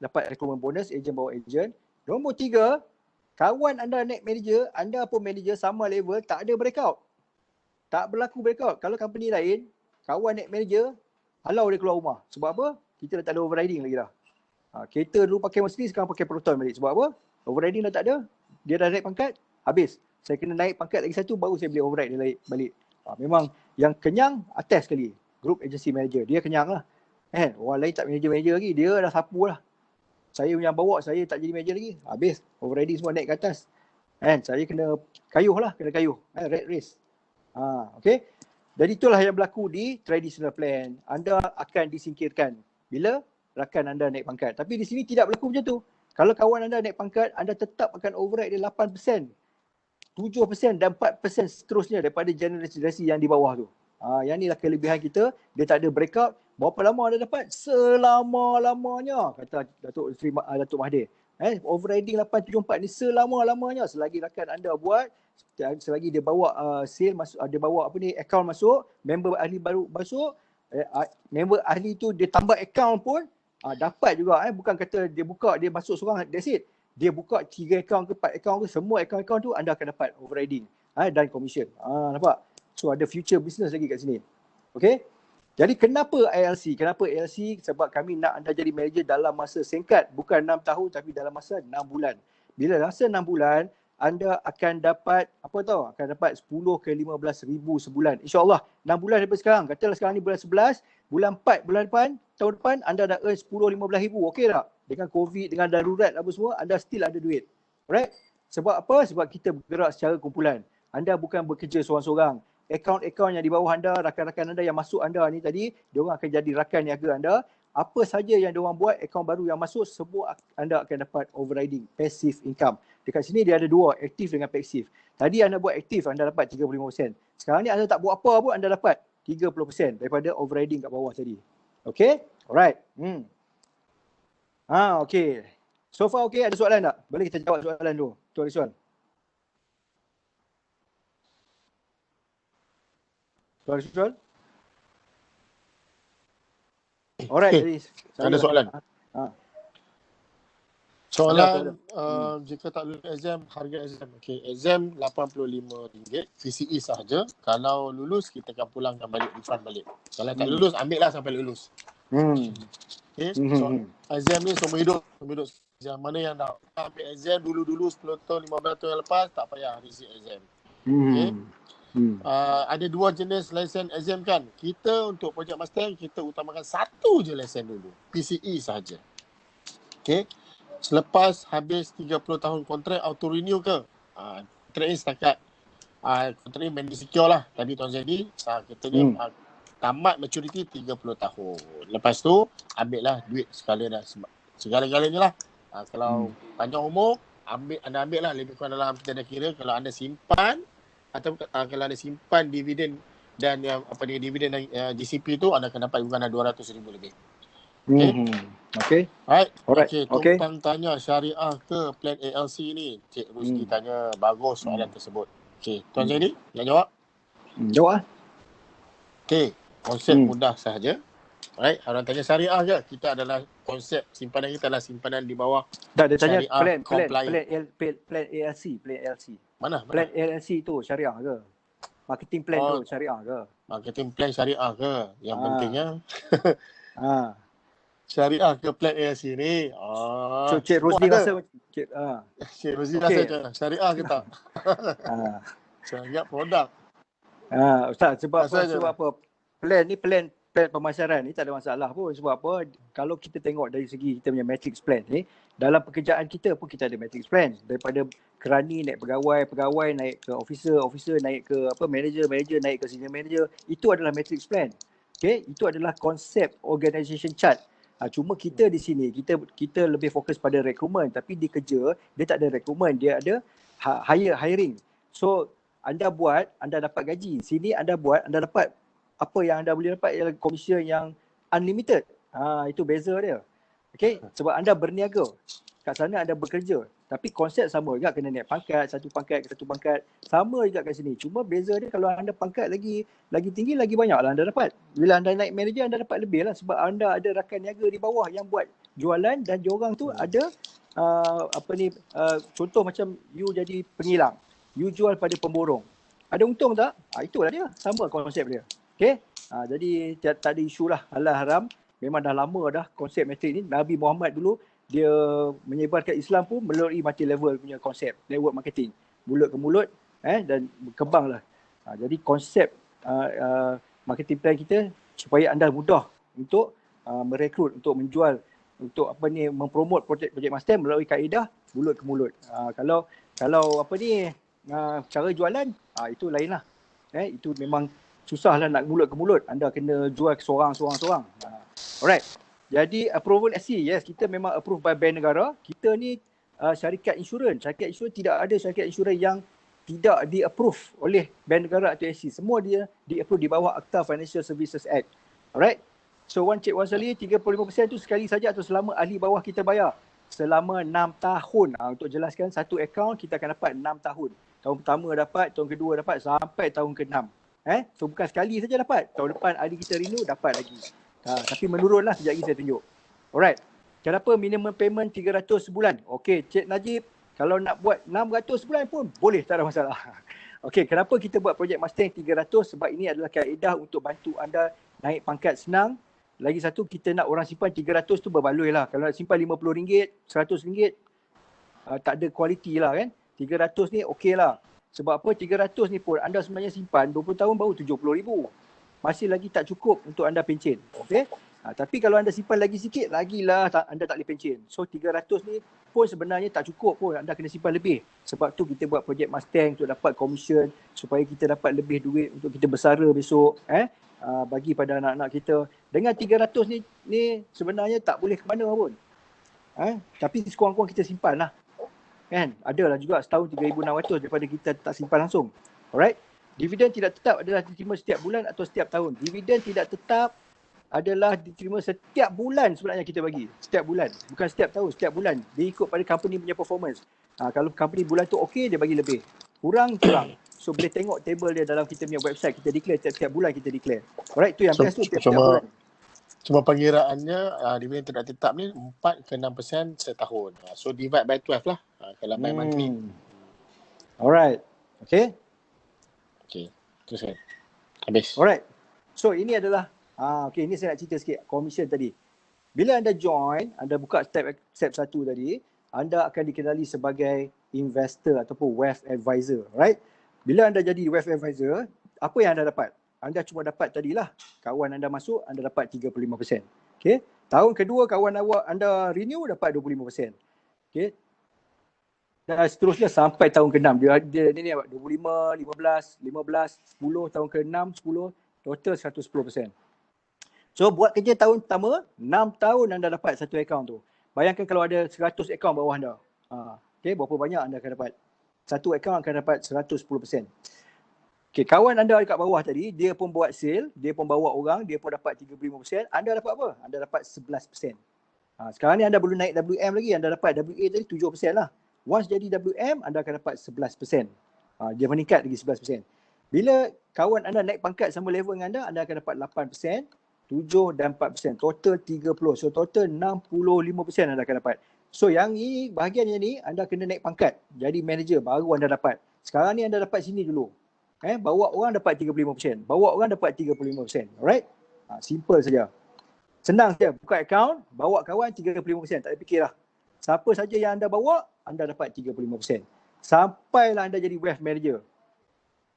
S2: dapat rekrutmen bonus, ejen bawa ejen. Nombor tiga, kawan anda naik manager, anda pun manager sama level, tak ada breakout. Tak berlaku breakout. Kalau company lain, kawan naik manager, halau dia keluar rumah. Sebab apa? Kita dah tak ada overriding lagi dah. Kereta dulu pakai Mercedes, sekarang pakai Proton balik. Sebab apa? Overriding dah tak ada. Dia dah naik pangkat, habis. Saya kena naik pangkat lagi satu, baru saya boleh override dia balik. Memang yang kenyang atas sekali. Group agency manager. Dia kenyang lah. Orang lain tak manager lagi. Dia dah sapu lah. Saya yang bawa, saya tak jadi manager lagi. Habis. Overriding semua naik ke atas. Saya kena kayuh. Red race. Okay. Jadi itulah yang berlaku di traditional plan. Anda akan disingkirkan bila rakan anda naik pangkat. Tapi di sini tidak berlaku macam tu. Kalau kawan anda naik pangkat, anda tetap akan override dia 8%, 7% dan 4% seterusnya daripada generasi yang di bawah tu. Yang inilah kelebihan kita. Dia tak ada breakout. Berapa lama anda dapat? Selama-lamanya, kata Datuk Mahathir. Overriding 874 ni selama-lamanya. Selagi rakan anda buat, selagi dia bawa sale masuk, dia bawa account masuk, member ahli baru masuk, member ahli tu dia tambah account pun dapat juga. Bukan kata dia buka, dia masuk seorang, that's it. Dia buka 3 account ke 4 account ke, semua account tu anda akan dapat overriding dan commission. Nampak? So ada future business lagi kat sini. Okay? Jadi kenapa ALC? Sebab kami nak anda jadi manager dalam masa singkat. Bukan 6 tahun tapi dalam masa 6 bulan. Bila masa 6 bulan, anda akan dapat, akan dapat 10 ke 15 ribu sebulan. InsyaAllah 6 bulan daripada sekarang. Katalah sekarang ni bulan 11, bulan 4, bulan depan, tahun depan anda dah earn 10-15 ribu. Okey tak? Dengan COVID, dengan darurat apa semua, anda still ada duit. Alright? Sebab apa? Sebab kita bergerak secara kumpulan. Anda bukan bekerja seorang-seorang. Akaun-akaun yang di bawah anda, rakan-rakan anda yang masuk anda ni tadi, diorang akan jadi rakan niaga anda. Apa saja yang diorang buat, akaun baru yang masuk, semua anda akan dapat overriding, passive income. Dekat sini dia ada dua, aktif dengan pasif. Tadi anda buat aktif, anda dapat 35%. Sekarang ni anda tak buat apa pun, anda dapat 30% daripada overriding kat bawah tadi. Okay? Alright. Okay. So far okay, ada soalan tak? Boleh kita jawab soalan dulu. Tuan Rizwan. Tuan Rizwan? Alright. Jadi,
S1: ada soalan. Soalan, jika tak lulus exam, harga exam. Okay, exam RM85, PCE sahaja. Kalau lulus, kita akan pulangkan balik, refund balik. Kalau tak lulus, ambil lah sampai lulus. Okay, so exam ni seumur hidup. Yang mana yang dah ambil exam dulu-dulu 10 tahun, 15 tahun yang lepas, tak payah receipt exam. Okay. Ada dua jenis lesen exam kan. Kita untuk projek Mustang, kita utamakan satu je lesen dulu. PCE sahaja. Okay. Selepas habis 30 tahun kontrak, auto renew ke? Kontrak ni setakat kontrak ni main secure lah. Tadi Tuan Zaidi, kita ni tamat maturity 30 tahun. Lepas tu, ambil lah duit segala-galanya lah. Kalau panjang umur, anda ambil lah lebih kurang dalam, kita dah kira kalau anda simpan atau kalau anda simpan dividen dan yang dividen dan GCP tu, anda akan dapat bukan 200,000 lebih.
S2: Okay.
S1: Alright.
S2: Alright.
S1: Okay,
S2: Okay.
S1: Tumpang tanya syariah ke plan ALC ni. Cik Rusdi tanya, bagus soalan tersebut. Okay, Tuan Zaini nak jawab?
S2: Jawab lah.
S1: Okay, konsep mudah sahaja. Alright, orang tanya syariah je. Kita adalah konsep simpanan kita adalah simpanan di bawah
S2: Dah dia tanya
S1: syariah compliant.
S2: plan ALC.
S1: Mana?
S2: Plan ALC tu syariah ke? Marketing plan tu syariah ke?
S1: Marketing plan syariah ke? Yang pentingnya syariah ke plan ALC ni.
S2: So Cik Rosdi rasa
S1: Cik Rosdi rasa syariah ke tak? Syariah produk.
S2: Ustaz, sebab apa? Plan pemasaran ni tak ada masalah pun. Sebab apa? Kalau kita tengok dari segi kita punya matrix plan ni, dalam pekerjaan kita pun kita ada matrix plan. Daripada kerani naik pegawai naik ke officer naik ke manager naik ke senior manager. Itu adalah matrix plan. Okay? Itu adalah konsep organization chart. Cuma kita di sini, kita lebih fokus pada rekrutmen. Tapi di kerja, dia tak ada rekrutmen. Dia ada hiring. So, anda buat, anda dapat gaji. Sini anda buat, anda dapat apa yang anda boleh dapat ialah komisen yang unlimited. Itu beza dia. Okay? Sebab anda berniaga. Kat sana anda bekerja. Tapi konsep sama juga, kena naik pangkat, satu pangkat ke satu pangkat. Sama juga kat sini. Cuma beza dia kalau anda pangkat lagi tinggi, lagi banyak lah anda dapat. Bila anda naik manager, anda dapat lebih lah. Sebab anda ada rakan niaga di bawah yang buat jualan dan diorang tu ada contoh macam you jadi pengilang. You jual pada pemborong. Ada untung tak? Itulah dia. Sama konsep dia. Okay? Jadi tak ada isu lah halal haram. Memang dah lama dah konsep matrik ni. Nabi Muhammad dulu dia menyebarkan Islam pun melalui multi level punya konsep network marketing. Mulut ke mulut dan berkembang lah. Jadi konsep marketing plan kita supaya anda mudah untuk merekrut, untuk menjual, untuk mempromot projek Mustang melalui kaedah mulut ke mulut. Kalau cara jualan itu lain lah. Itu memang susah lah nak mulut ke mulut. Anda kena jual seorang. Alright. Jadi approval SC, yes, kita memang approve by bank negara. Kita ni syarikat insurans. Syarikat insurans, tidak ada syarikat insurans yang tidak di-approve oleh bank negara atau SC. Semua dia di-approve di bawah Akta Financial Services Act. Alright. So Cik Wan Salleh, 35% tu sekali saja atau selama ahli bawah kita bayar? Selama 6 tahun. Untuk jelaskan, satu akaun kita akan dapat 6 tahun. Tahun pertama dapat, tahun kedua dapat sampai tahun ke-6. So bukan sekali saja dapat. Tahun depan ahli kita renew, dapat lagi. Tapi menurunlah sejak lagi saya tunjuk. Alright. Kenapa minimum payment 300 sebulan? Okey, Cik Najib, kalau nak buat 600 sebulan pun boleh, tak ada masalah. Okey, kenapa kita buat projek Mustang 300? Sebab ini adalah kaedah untuk bantu anda naik pangkat senang. Lagi satu, kita nak orang simpan 300 tu berbaloi lah. Kalau nak simpan RM50, RM100, tak ada kualiti lah kan. 300 ni okey lah. Sebab apa? 300 ni pun anda sebenarnya simpan 20 tahun baru RM70,000. Masih lagi tak cukup untuk anda pencen. Okey? Tapi kalau anda simpan lagi sikit, lagilah anda tak boleh pencen. So 300 ni pun sebenarnya tak cukup pun, anda kena simpan lebih. Sebab tu kita buat projek Mustang untuk dapat komisen, supaya kita dapat lebih duit untuk kita bersara besok, bagi pada anak-anak kita. Dengan 300 ni sebenarnya tak boleh ke mana pun. Tapi sekurang-kurang kita simpan lah. Kan? Adalah juga setahun 3,600 daripada kita tak simpan langsung. Alright? Dividen tidak tetap adalah diterima setiap bulan atau setiap tahun. Dividen tidak tetap adalah diterima setiap bulan sebenarnya kita bagi. Setiap bulan. Bukan setiap tahun, setiap bulan. Dia ikut pada company punya performance. Kalau company bulan tu okey, dia bagi lebih. Kurang. So boleh tengok table dia dalam kita punya website. Kita declare setiap bulan kita declare. Alright, tu yang best tu setiap bulan.
S1: Cuma pengiraannya dividen tidak tetap ni 4 ke 6% setahun. So divide by 12 lah. Kalau by monthly.
S2: Alright. Okay.
S1: Okay, teruskan. Habis.
S2: Alright. So ini adalah, okay, ini saya nak cerita sikit komisen tadi. Bila anda join, anda buka step 1 tadi, anda akan dikenali sebagai investor ataupun wealth advisor, right? Bila anda jadi wealth advisor, apa yang anda dapat? Anda cuma dapat tadilah, kawan anda masuk, anda dapat 35%. Okay. Tahun kedua kawan anda renew, dapat 25%. Okay. Dan seterusnya sampai tahun ke-6. Dia ni 25, 15, 10, tahun ke-6, 10, total 110%. So buat kerja tahun pertama, 6 tahun anda dapat satu akaun tu. Bayangkan kalau ada 100 akaun bawah anda. Okay, berapa banyak anda akan dapat? Satu akaun akan dapat 110%. Okay, kawan anda dekat bawah tadi, dia pun buat sale, dia pun bawa orang, dia pun dapat 35%. Anda dapat apa? Anda dapat 11%. Sekarang ni anda belum naik WM lagi, anda dapat WA tadi 7% lah. Once jadi WM, anda akan dapat 11%. Dia meningkat lagi 11%. Bila kawan anda naik pangkat sama level dengan anda akan dapat 8%, 7 dan 4%. Total 30. So total 65% anda akan dapat. So yang ini, bahagian yang ni, anda kena naik pangkat. Jadi manager, baru anda dapat. Sekarang ni anda dapat sini dulu. Bawa orang dapat 35%. Bawa orang dapat 35%. Alright? Simple saja. Senang saja. Buka akaun, bawa kawan 35%. Tak payah fikirlah. Siapa saja yang anda bawa, anda dapat 35%. Sampailah anda jadi wealth manager.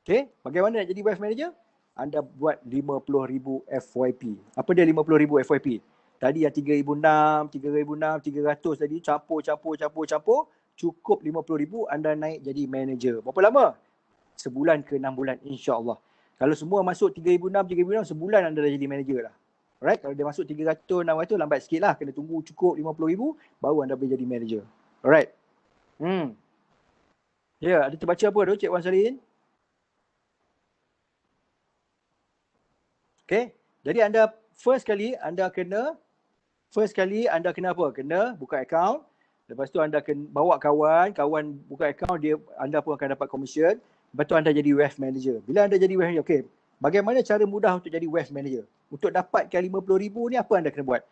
S2: Okay? Bagaimana nak jadi wealth manager? Anda buat 50,000 FYP. Apa dia 50,000 FYP? Tadi yang 3,600, 300 tadi campur. Cukup 50,000 anda naik jadi manager. Berapa lama? Sebulan ke 6 bulan insya-Allah. Kalau semua masuk 3,600 sebulan anda dah jadi manager dah. Alright, kalau dia masuk 300, 600 lambat sikit lah. Kena tunggu cukup 50,000 baru anda boleh jadi manager. Alright. Ya, ada terbaca apa tu Cik Wan Salihin? Okay. Jadi anda first kali anda kena apa? Kena buka akaun. Lepas tu anda kena bawa kawan buka akaun, anda pun akan dapat komisen. Lepas tu anda jadi wealth manager. Bila anda jadi wealth manager, okay. Bagaimana cara mudah untuk jadi wealth manager? Untuk dapatkan 50,000 ni apa anda kena buat?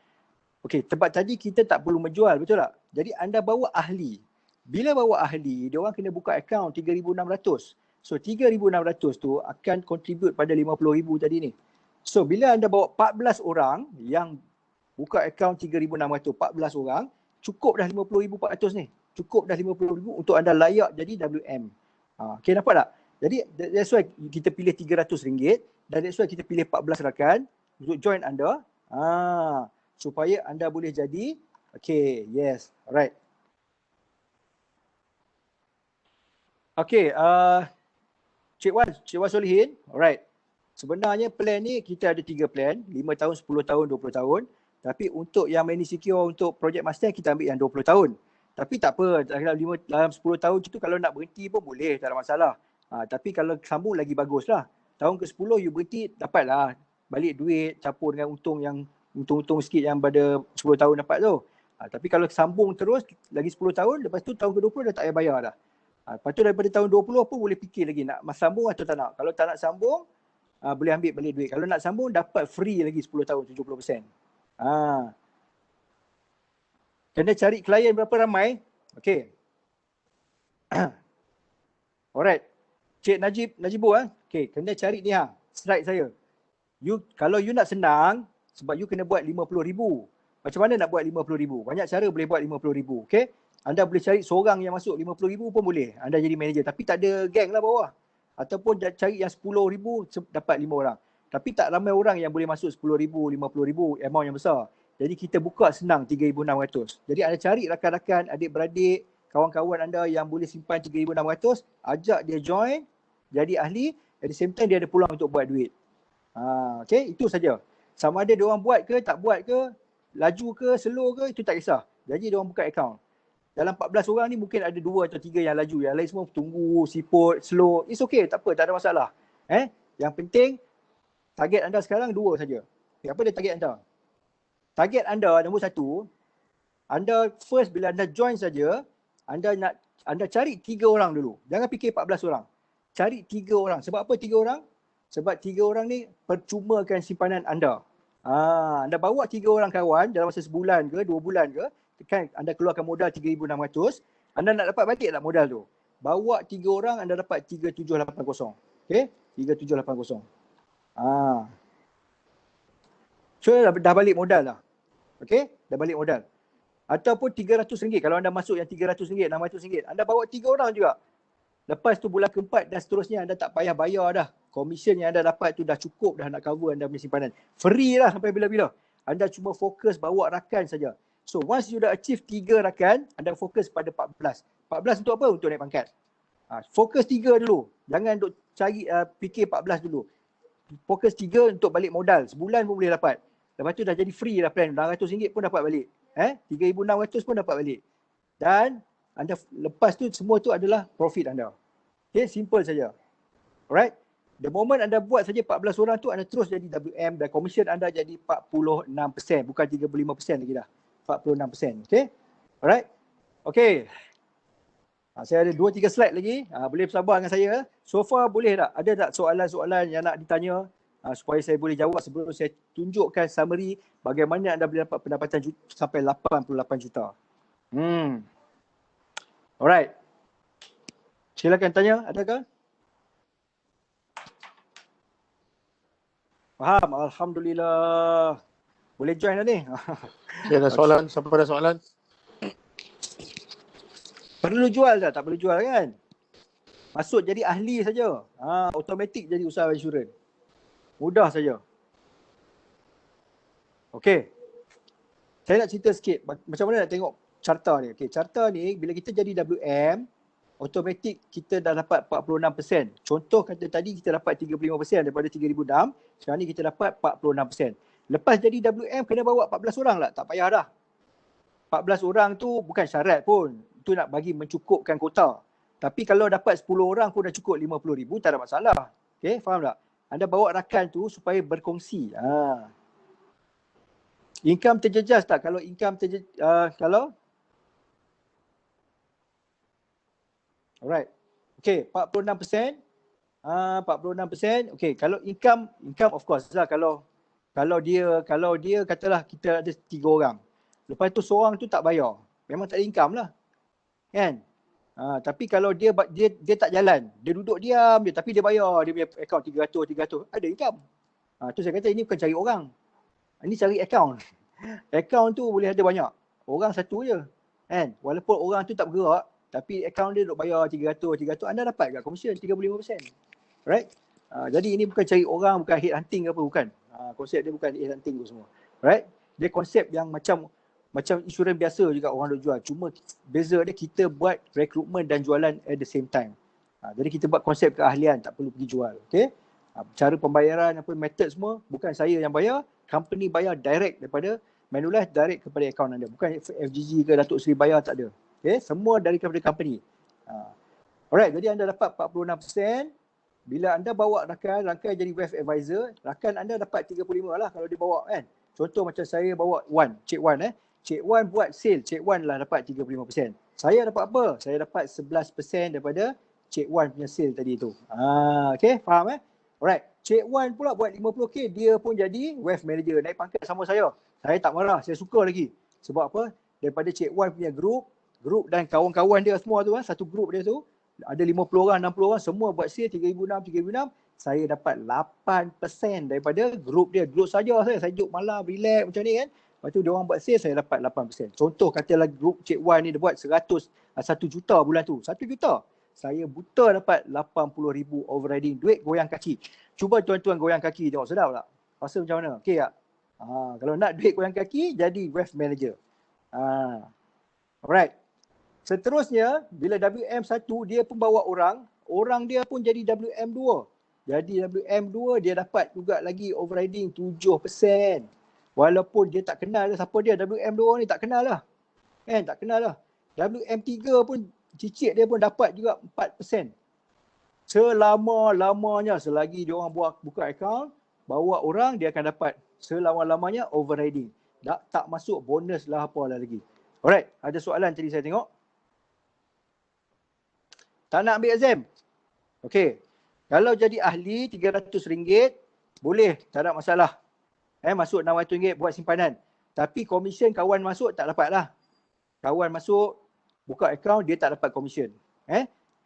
S2: Okay, tempat tadi kita tak perlu menjual, betul tak? Jadi anda bawa ahli. Bila bawa ahli, dia orang kena buka akaun 3,600. So 3,600 tu akan contribute pada 50,000 tadi ni. So bila anda bawa 14 orang yang buka akaun 3,600, 14 orang, cukup dah 50,400 ni. Cukup dah 50,000 untuk anda layak jadi WM. Okay, nampak tak? Jadi that's why kita pilih RM300 dan that's why kita pilih 14 rakan untuk join anda. Supaya anda boleh jadi, okay, yes, alright. Okay, Cik Wan Solihin, alright. Sebenarnya plan ni kita ada 3 plan, 5 tahun, 10 tahun, 20 tahun. Tapi untuk yang money secure untuk projek Mustang kita ambil yang 20 tahun. Tapi tak apa, dalam 10 tahun tu kalau nak berhenti pun boleh, tak ada masalah. Tapi kalau sambung lagi baguslah. Tahun ke-10 you berhenti, dapatlah balik duit campur dengan untung sikit yang pada 10 tahun dapat tu. Tapi kalau sambung terus lagi 10 tahun, lepas tu tahun ke-20 dah tak payah bayar dah. Lepas tu daripada tahun 20 pun boleh fikir lagi nak sambung atau tak nak. Kalau tak nak sambung, boleh ambil balik duit. Kalau nak sambung dapat free lagi 10 tahun 70%. Kena cari klien berapa ramai. Okay. Alright. Cik Najibu Okay, kena cari ni slide saya. Kalau you nak senang, sebab you kena buat 50,000. Macam mana nak buat 50,000? Banyak cara boleh buat 50,000. Okay. Anda boleh cari seorang yang masuk 50,000 pun boleh. Anda jadi manager. Tapi tak ada geng lah bawah. Ataupun cari yang 10,000 dapat 5 orang. Tapi tak ramai orang yang boleh masuk 10,000, 50,000 amount yang besar. Jadi kita buka senang 3,600. Jadi anda cari rakan-rakan, adik-beradik, kawan-kawan anda yang boleh simpan 3,600, ajak dia join, jadi ahli, at the same time dia ada peluang untuk buat duit. Okay, itu saja. Sama ada dia orang buat ke, tak buat ke, laju ke, slow ke, itu tak kisah. Jadi dia orang buka account. Dalam 14 orang ni mungkin ada 2 atau 3 yang laju. Yang lain semua tunggu, siput, slow. It's okay, tak apa, tak ada masalah. Yang penting, target anda sekarang 2 saja. Apa dia target anda? Target anda nombor 1, anda first bila anda join saja, anda cari 3 orang dulu. Jangan fikir 14 orang. Cari 3 orang. Sebab apa 3 orang? Sebab 3 orang ni percumakan simpanan anda. Anda bawa 3 orang kawan dalam masa sebulan ke 2 bulan ke, kan anda keluarkan modal 3,600, anda nak dapat balik tak modal tu? Bawa 3 orang anda dapat 3,780. Okay? 3,780. So dah balik modal lah. Okay? Dah balik modal. Ataupun RM300. Kalau anda masuk yang RM300, RM600, anda bawa 3 orang juga. Lepas tu bulan keempat dan seterusnya anda tak payah bayar dah. Komisen yang anda dapat tu dah cukup dah nak cover anda punya simpanan. Free lah sampai bila-bila. Anda cuma fokus bawa rakan saja. So once you dah achieve 3 rakan, anda fokus pada 14. 14 untuk apa? Untuk naik pangkat. Fokus 3 dulu. Jangan untuk cari fikir 14 dulu. Fokus 3 untuk balik modal. Sebulan pun boleh dapat. Lepas tu dah jadi free dah plan. RM600 pun dapat balik. 3,600 pun dapat balik. Dan anda lepas tu semua tu adalah profit anda. Okay, simple saja. Alright. The moment anda buat saja 14 orang tu, anda terus jadi WM dan commission anda jadi 46%, bukan 35% lagi dah. 46%. Okay. Alright. Okay. Saya ada 2-3 slide lagi. Boleh bersabar dengan saya. So far boleh tak? Ada tak soalan-soalan yang nak ditanya supaya saya boleh jawab sebelum saya tunjukkan summary bagaimana anda boleh dapat pendapatan sampai 88 juta. Alright. Silakan tanya, adakah? Faham? Alhamdulillah. Boleh join dah ni.
S1: Okay, ada soalan? Siapa ada soalan?
S2: Perlu jual tak? Tak perlu jual kan? Masuk jadi ahli saja. Automatik jadi usahawan insurans. Mudah saja. Okey. Saya nak cerita sikit macam mana nak tengok carta ni. Okey, carta ni bila kita jadi WM, automatik kita dah dapat 46%. Contoh kata tadi kita dapat 35% daripada 3,006, sekarang ni kita dapat 46%. Lepas jadi WM kena bawa 14 orang lah, tak payah dah. 14 orang tu bukan syarat pun. Itu nak bagi mencukupkan kota. Tapi kalau dapat 10 orang pun dah cukup 50,000, tak ada masalah. Okey, faham tak? Anda bawa rakan tu supaya berkongsi. Income terjejas tak? Kalau income kalau alright. Okey, 46%. 46%. Okey, kalau income of course lah, kalau dia katalah kita ada 3 orang. Lepas tu seorang tu tak bayar. Memang tak ada income lah. Kan? Tapi kalau dia tak jalan, dia duduk diam je tapi dia bayar, dia punya account 300, ada income. Tu saya kata ini bukan cari orang. Ini cari account. Account tu boleh ada banyak. Orang satu je. Kan? Walaupun orang tu tak bergerak, tapi account dia duk bayar 300, anda dapat kat commission 35%. Right? Jadi ini bukan cari orang, bukan head hunting ke apa, bukan. Konsep dia bukan head hunting tu semua. Right? Dia konsep yang macam insurans biasa juga orang duk jual. Cuma beza dia kita buat rekrutmen dan jualan at the same time. Jadi kita buat konsep keahlian, tak perlu pergi jual. Okay? Cara pembayaran, method semua, bukan saya yang bayar. Company bayar direct daripada Manulife, direct kepada akaun anda. Bukan FGG ke Datuk Seri bayar, tak ada. Okay? Semua daripada company. Alright, jadi anda dapat 46%. Bila anda bawa rakan jadi wealth advisor, rakan anda dapat 35 lah kalau dia bawa kan. Contoh macam saya bawa Cik Wan. Cik Wan buat sale, Cik Wan lah dapat 35%. Saya dapat apa? Saya dapat 11% daripada Cik Wan punya sale tadi tu. Okay, faham Alright, Cik Wan pula buat 50k, dia pun jadi wealth manager, naik pangkat sama saya. Saya tak marah, saya suka lagi. Sebab apa? Daripada Cik Wan punya group dan kawan-kawan dia semua tu, satu group dia tu, ada 50 orang, 60 orang, semua buat sale 3,600. Saya dapat 8% daripada group dia. Group saja saya duduk malam, relax macam ni kan. Lepas tu dia orang buat sale, saya dapat 8%. Contoh katalah group Cik Wan ni dia buat 1 juta bulan tu. 1 juta. Saya buta dapat 80,000 overriding. Duit goyang kaki. Cuba tuan-tuan goyang kaki tengok, sedap tak? Rasa macam mana? Okey tak? Kalau nak duit goyang kaki, jadi wealth manager. Alright. Seterusnya, bila WM1 dia pun bawa orang dia pun jadi WM2. Jadi WM2 dia dapat juga lagi overriding 7%. Walaupun dia tak kenal siapa dia, WM2 ni tak kenal lah. Tak kenal lah. WM3 pun cicit dia pun dapat juga 4%. Selama-lamanya, selagi dia orang buka akaun, bawa orang, dia akan dapat selama-lamanya overriding. Tak masuk bonus lah apalah lagi. Alright, ada soalan tadi saya tengok. Tak nak ambil exam? Okey. Kalau jadi ahli RM300, boleh, tak ada masalah. Masuk RM600 buat simpanan. Tapi komisen kawan masuk tak dapat lah. Kawan masuk, buka akaun, dia tak dapat komisen.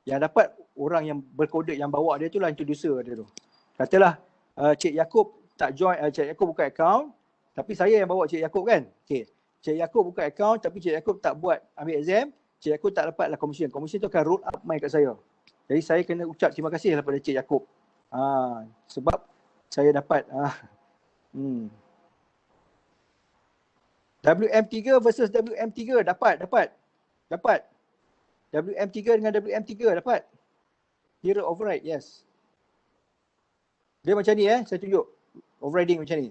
S2: Yang dapat orang yang berkodek yang bawa dia tu lah, introducer dia tu. Katalah Cik Yaakob tak join, Cik Yaakob buka akaun, tapi saya yang bawa Cik Yaakob kan. Okey. Cik Yaakob buka akaun tapi Cik Yaakob tak buat ambil exam, Cik Yaakob tak dapatlah komisen. Komisen tu akan roll up mai kat saya. Jadi saya kena ucap terima kasih kepada Cik Yaakob. Sebab saya dapat WM3 versus WM3 dapat. WM3 dengan WM3 dapat. Hero override, yes. Dia macam ni saya tunjuk. Overriding macam ni.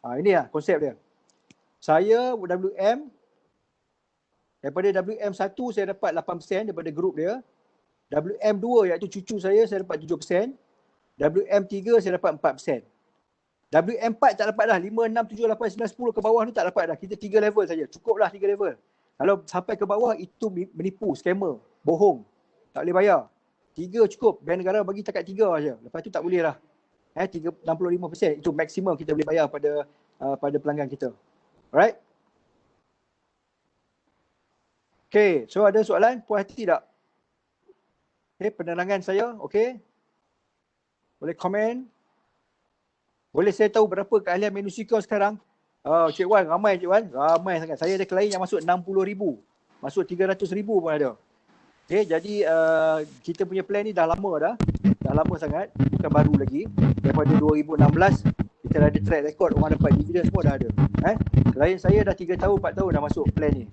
S2: Ini lah konsep dia. Saya WM, Daripada WM1 saya dapat 8% daripada grup dia. WM2 iaitu cucu saya dapat 7%. WM3 saya dapat 4%. WM4 tak dapat dah. 5, 6, 7, 8, 9, 10 ke bawah tu tak dapat dah. Kita 3 level saja. Cukuplah 3 level. Kalau sampai ke bawah itu menipu, scammer, bohong. Tak boleh bayar. 3 cukup. Bank negara bagi takat 3 saja. Lepas tu tak boleh lah. 65% itu maksimum kita boleh bayar pada pelanggan kita. Alright? Okay, so ada soalan? Puas hati tak? Okay, penerangan saya, okay? Boleh komen? Boleh saya tahu berapa keahlian manusia kau sekarang? Cik Wan, ramai Cik Wan. Ramai sangat. Saya ada klien yang masuk 60,000. Masuk 300,000 pun ada. Okay, jadi kita punya plan ni dah lama dah. Dah lama sangat. Bukan baru lagi. Daripada 2016, kita dah ada track record. Orang dapat dividen semua dah ada. Klien saya dah 3 tahun, 4 tahun dah masuk plan ni.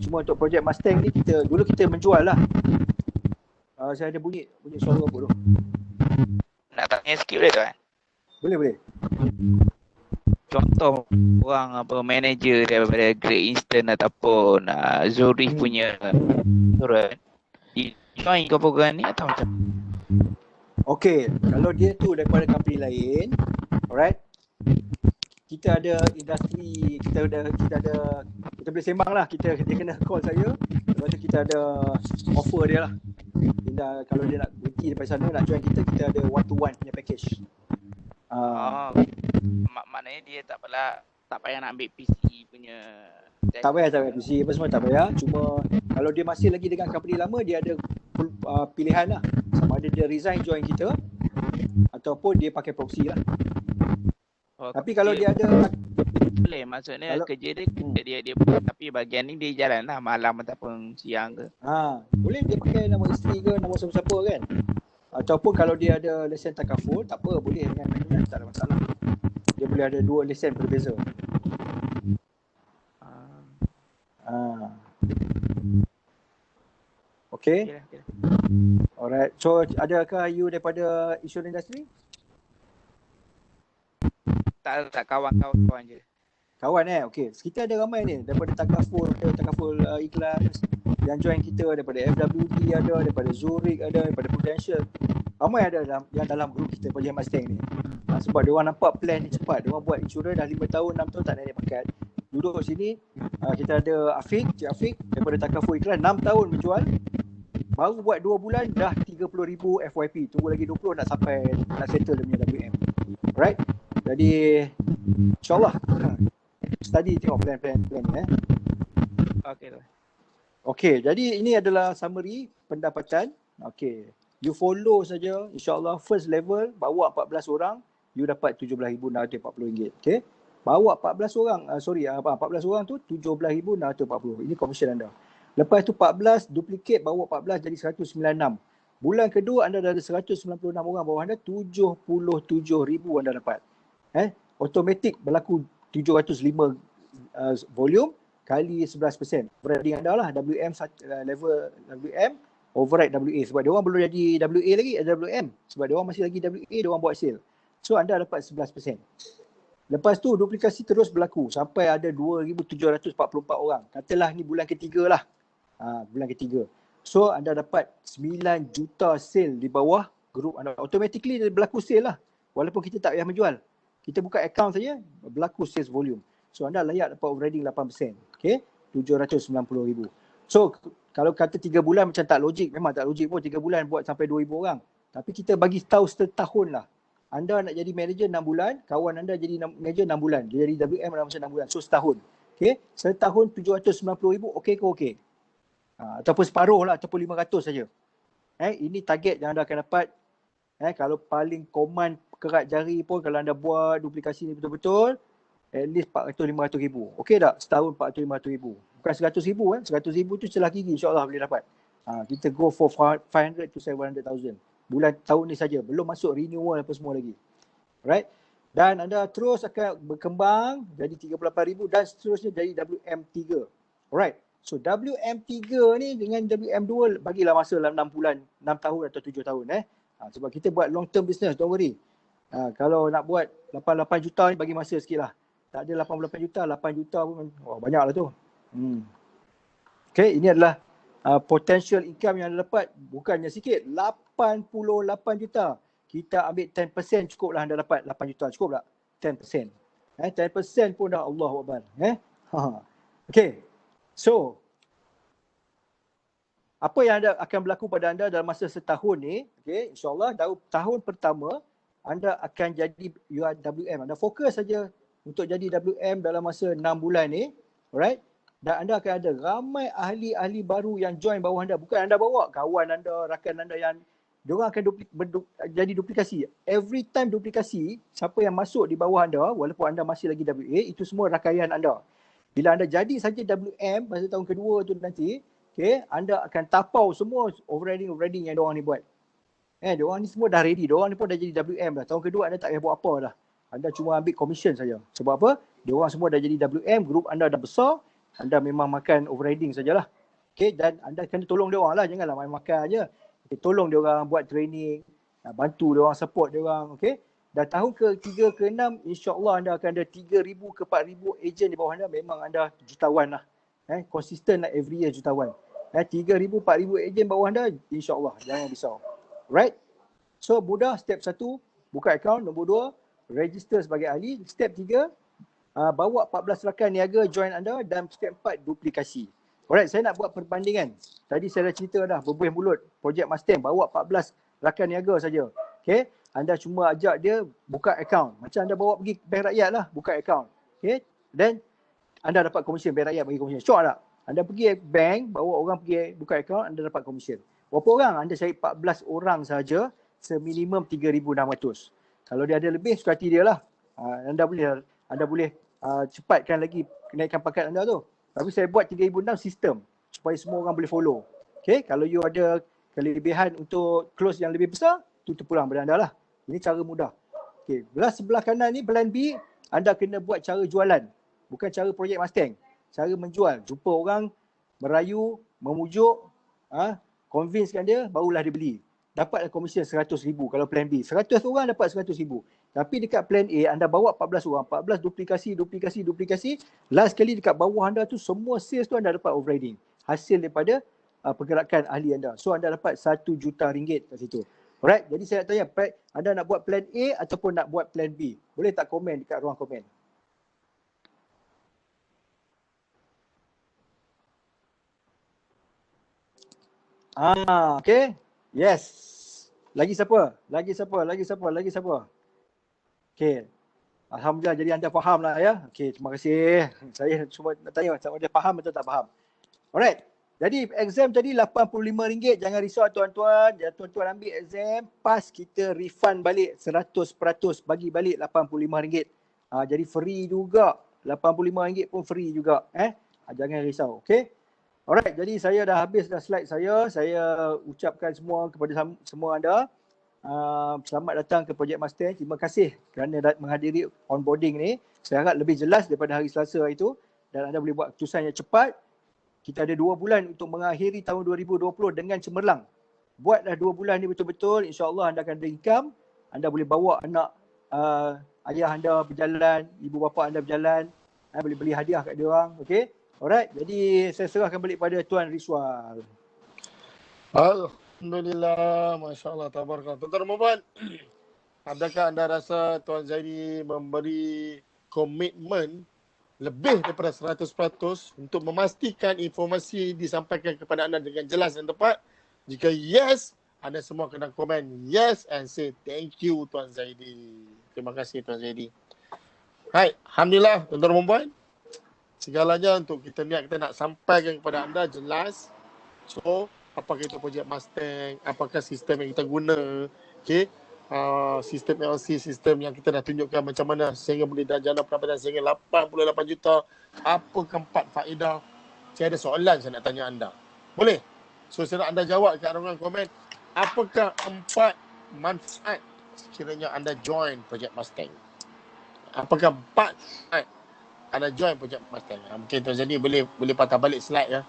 S2: Cuma untuk projek Mustang ni, dulu kita menjual lah. Saya ada bunyi suara apa tu?
S3: Nak tanya sikit boleh tak?
S2: Boleh.
S3: Contoh orang manager daripada Great Eastern ataupun Zurich punya turun join ke program ni atau macam?
S2: Okay, kalau dia tu daripada company lain, alright, kita ada industri, kita boleh sembang lah, dia kena call saya, lepas tu kita ada offer dia lah. Kalau dia nak berhenti daripada sana, nak join kita ada one-to-one punya package.
S3: Maknanya dia tak payah nak ambil PC punya.
S2: Tak payah PC apa semua tak payah. Cuma kalau dia masih lagi dengan company lama, dia ada pilihan lah. Sama ada dia resign join kita ataupun dia pakai proxy lah. Tapi kalau dia ada
S3: boleh, maksudnya kerja dia tapi bagian ni dia jalan lah malam ataupun siang ke.
S2: Boleh dia pakai nama isteri ke, nama siapa-siapa kan. Ataupun kalau dia ada lesen takaful, tak apa, boleh dengan manual, tak ada masalah. Dia boleh ada 2 lesen berbeza. Okay. Alright. So adakah you daripada insurance industry?
S3: Tak kawan-kawan je.
S2: Kawan okay. Kita ada ramai ni daripada takaful ikhlas yang join kita, daripada FWD ada, daripada Zurich ada, daripada Prudential. Ramai ada yang dalam grup kita Project Mustang ni. Sebab dia orang nampak plan ni cepat. Dia orang buat insurans dah 5 tahun, 6 tahun tak naik pangkat. Duduk sini, kita ada Cik Afiq daripada takaful ikhlas 6 tahun menjual. Baru buat 2 bulan dah 30,000 FYP. Tunggu lagi 20 nak settle dia punya WM. Alright. Jadi insyaAllah study tengok plan ni. Okay, jadi ini adalah summary pendapatan. Okay, you follow saja, insyaAllah first level bawa 14 orang, you dapat RM17,640. Okay, bawa 14 orang, 14 orang tu RM17,640. Ini komisen anda. Lepas tu 14 duplicate, bawa 14 jadi 196. Bulan kedua anda dah ada 196 orang bawah anda, 77,000 anda dapat. Automatic berlaku 705 volume kali 11%. Overriding anda lah WM level WM override WA, sebab dia orang belum jadi WA lagi, ada WM. Sebab dia orang masih lagi WA, dia orang buat sale. So anda dapat 11%. Lepas tu duplikasi terus berlaku sampai ada 2,744 orang. Katalah ni bulan ketiga lah. Bulan ketiga. So anda dapat 9 juta sale di bawah grup anda. Automatically dia berlaku sale lah. Walaupun kita tak payah menjual. Kita buka account saja, berlaku sales volume. So anda layak dapat overriding 8%. Okay, 790,000. So kalau kata 3 bulan macam tak logik, memang tak logik pun 3 bulan buat sampai 2,000 orang. Tapi kita bagi tahu setahun lah. Anda nak jadi manager 6 bulan, kawan anda jadi manager 6 bulan. Dia jadi WM dalam masa 6 bulan. So setahun. Okay, setahun 790,000, okey ke okey? Ataupun separuh lah, ataupun 500 saja. Ini target yang anda akan dapat. Kalau paling command kerat jari pun, kalau anda buat duplikasi ni betul-betul, at least 400-500,000. Okey tak? Setahun 400-500,000. Bukan 100,000 100,000 tu celah gigi, insyaAllah boleh dapat. Kita go for 500 to 700,000. Bulan tahun ni saja, belum masuk renewal apa semua lagi. Alright? Dan anda terus akan berkembang jadi 38,000 dan seterusnya jadi WM3. Alright? So WM3 ni dengan WM2 bagilah masa dalam 6 bulan, 6 tahun atau 7 tahun. Sebab kita buat long term business, don't worry. Kalau nak buat 88 juta ni bagi masa sikit lah. Tak ada 88 juta, 8 juta pun banyaklah tu. Okay, ini adalah potential income yang anda dapat. Bukannya sikit, 88 juta. Kita ambil 10% cukup lah anda dapat 8 juta. Cukup tak? 10%. 10% pun dah Allahu Akbar. Okay, so apa yang akan berlaku pada anda dalam masa setahun ni, okay, insyaAllah tahun pertama anda akan jadi WM. Anda fokus saja untuk jadi WM dalam masa 6 bulan ni. Alright? Dan anda akan ada ramai ahli-ahli baru yang join bawah anda. Bukan anda bawa kawan anda, rakan anda yang diorang akan jadi duplikasi. Every time duplikasi, siapa yang masuk di bawah anda, walaupun anda masih lagi WA, itu semua rakaian anda. Bila anda jadi saja WM masa tahun kedua tu nanti, okay, anda akan tapau semua overriding yang diorang ni buat. Diorang ni semua dah ready. Diorang ni pun dah jadi WM dah. Tahun kedua anda tak payah buat apa dah. Anda cuma ambil commission saja. Sebab apa? Diorang semua dah jadi WM, grup anda dah besar. Anda memang makan overriding sajalah. Okay, dan anda kena tolong diorang lah. Janganlah main makan je. Okay, tolong diorang buat training. Bantu diorang, support diorang. Okay. Dan tahun ke-3, ke-6, insyaAllah anda akan ada 3,000 ke 4,000 ejen di bawah anda. Memang anda jutawan lah. Konsisten lah every year jutawan. 3,000, 4,000 ejen bawah anda, insyaAllah. Jangan risau. Right? So mudah. Step 1, buka akaun. Nombor 2, register sebagai ahli. Step 3, bawa 14 rakan niaga join anda. Dan step 4, duplikasi. Alright, saya nak buat perbandingan. Tadi saya dah cerita dah, berbuih mulut. Projek Mustang, bawa 14 rakan niaga saja. Okay, anda cuma ajak dia buka akaun. Macam anda bawa pergi bank rakyat lah, buka akaun. Okay, then anda dapat komisen, bank rakyat bagi komisen. Syok tak? Anda pergi bank, bawa orang pergi buka akaun, anda dapat komisen. Berapa orang? Anda cari 14 orang saja, seminimum 3,600. Kalau dia ada lebih, suka hati dia lah. Anda boleh cepatkan lagi naikkan pangkat anda tu. Tapi saya buat 3,600 sistem supaya semua orang boleh follow. Okay, kalau you ada kelebihan untuk close yang lebih besar, itu terpulang pada anda lah. Ini cara mudah. Okay, sebelah kanan ni plan B, anda kena buat cara jualan. Bukan cara projek Mustang. Cara menjual. Jumpa orang, merayu, memujuk, convincekan dia, barulah dia beli. Dapatlah komisen 100,000 kalau plan B. 100 orang dapat 100,000. Tapi dekat plan A, anda bawa 14 orang. 14 duplikasi. Last kali dekat bawah anda tu, semua sales tu anda dapat overriding. Hasil daripada pergerakan ahli anda. So anda dapat 1 juta ringgit kat situ. Alright, jadi saya nak tanya, anda nak buat plan A ataupun nak buat plan B? Boleh tak komen dekat ruang komen? Okay. Yes. Lagi siapa? Okay. Alhamdulillah, jadi anda faham lah ya. Okay, terima kasih. Saya cuma nak tanya sama ada faham atau tak faham. Alright. Jadi exam tadi RM85. Jangan risau tuan-tuan. Tuan-tuan ambil exam, pass, kita refund balik 100%. Bagi balik RM85. Jadi free juga. RM85 pun free juga. Jangan risau. Okay. Alright, jadi saya dah habis dah slide saya. Saya ucapkan semua kepada semua anda. Selamat datang ke Projek Mustang. Terima kasih kerana menghadiri onboarding ni. Saya harap lebih jelas daripada hari Selasa itu. Dan anda boleh buat keputusan yang cepat. Kita ada 2 bulan untuk mengakhiri tahun 2020 dengan cemerlang. Buatlah 2 bulan ni betul-betul. InsyaAllah anda akan ada income. Anda boleh bawa anak ayah anda berjalan, ibu bapa anda berjalan. Boleh beli hadiah kat dia orang. Okay. Alright, jadi saya serahkan balik pada Tuan Rizwal.
S1: Alhamdulillah, Masya Allah, tabarakallah. Tuan-tuan dan puan, adakah anda rasa Tuan Zaidi memberi komitmen lebih daripada 100% untuk memastikan informasi disampaikan kepada anda dengan jelas dan tepat? Jika yes, anda semua kena komen yes and say thank you Tuan Zaidi. Terima kasih Tuan Zaidi. Hai, Alhamdulillah, tuan-tuan dan puan. Segalanya untuk kita nak sampaikan kepada anda jelas. So, apakah itu projek Mustang, apakah sistem yang kita guna, okay? Sistem LC, sistem yang kita dah tunjukkan macam mana sehingga boleh jana pendapatan sehingga 88 juta. Apakah 4 faedah? Saya ada soalan saya nak tanya anda. Boleh? So, saya nak anda jawab kat ruangan komen. Apakah 4 manfaat sekiranya anda join projek Mustang? Apakah 4 manfaat anda join projek Mustang? Mungkin Tuan Zaidi boleh patah balik slide ya.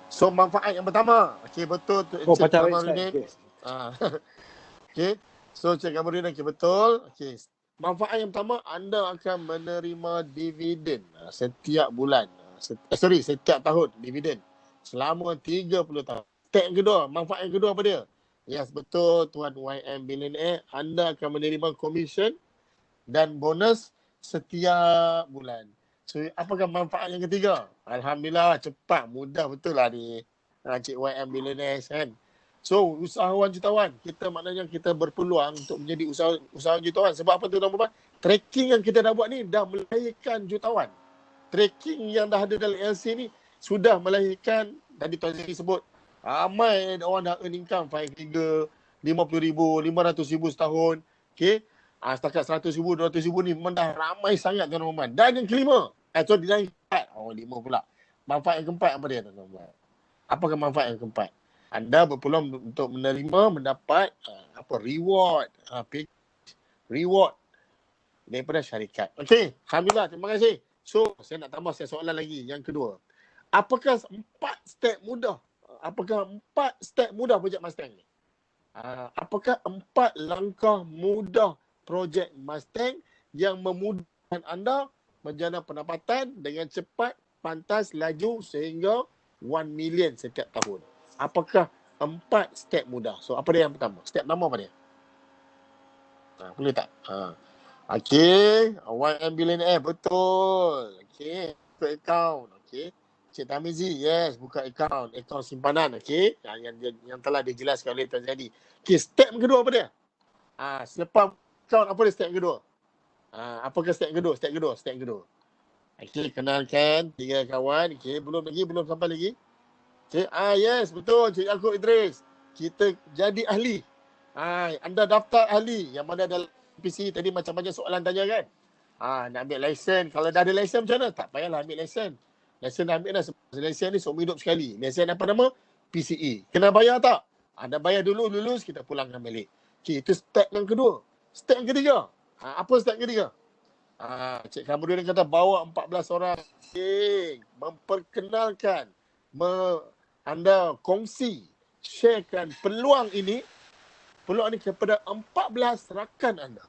S1: So manfaat yang pertama. Okey, betul tu.
S2: Patah balik slide.
S1: Okey. So Cik Kamarudin, okey betul. Okey. Manfaat yang pertama, anda akan menerima dividen setiap bulan. Setiap tahun dividen. Selama 30 tahun. Step yang kedua, manfaat yang kedua apa dia? Yes, betul Tuan YM Billionaire. Anda akan menerima komisen dan bonus setiap bulan. So, apakah manfaat yang ketiga? Alhamdulillah, cepat, mudah betul lah ni. Cik YM Billionaires kan. So, usahawan jutawan, kita maknanya kita berpeluang untuk menjadi usahawan jutawan. Sebab apa tu tuan-tuan? Tracking yang kita dah buat ni dah melahirkan jutawan. Tracking yang dah ada dalam LC ni sudah melahirkan, tadi Tuan Zee sebut, ramai orang dah earn income 5 figure, 50,000, 500,000 setahun. Okay. Setakat 100,000, 200,000 ni memang dah ramai sangat tuan-tuan. Dan yang kelima, dan yang keempat, 5 pula. Manfaat yang keempat apa dia tuan-tuan? Apakah manfaat yang keempat? Anda berpeluang untuk mendapat reward, reward daripada syarikat. Okey, alhamdulillah, terima kasih. So, saya nak tambah soalan lagi yang kedua. Apakah 4 step mudah? Apakah 4 step mudah projek Mustang ni? Apakah 4 langkah mudah projek Mustang yang memudahkan anda menjana pendapatan dengan cepat, pantas, laju sehingga 1 million setiap tahun? Apakah 4 step mudah? So, apa dia yang pertama? Step pertama apa dia? Boleh tak? Okey, YM Billionaire, betul. Okey, buka account. Okey. Cik Tamizi, yes, buka account simpanan. Okey, yang telah dijelaskan oleh Tuan Zadi. Okey, step kedua apa dia? Selepas account, apa dia step kedua? Apakah step kedua? Step kedua. Okey, kenalkan 3 kawan. Okey, belum sampai lagi. Okay. Yes, betul Cik Yaakob Idris. Kita jadi ahli. Anda daftar ahli yang mana dalam PC tadi macam-macam soalan tanya kan. Nak ambil lesen. Kalau dah ada lesen macam mana? Tak payahlah ambil lesen. Lesen dah ambil dah. Lesen ni seumur hidup sekali. Lesen apa nama? PCE. Kena bayar tak? Anda bayar dulu, lulus, kita pulangkan balik. Okay, itu step yang kedua. Step yang ketiga. Apa step ketiga? Cik Kamarudin kata bawa 14 orang. Okay. Memperkenalkan. Anda kongsi, sharekan peluang ini kepada 14 rakan anda.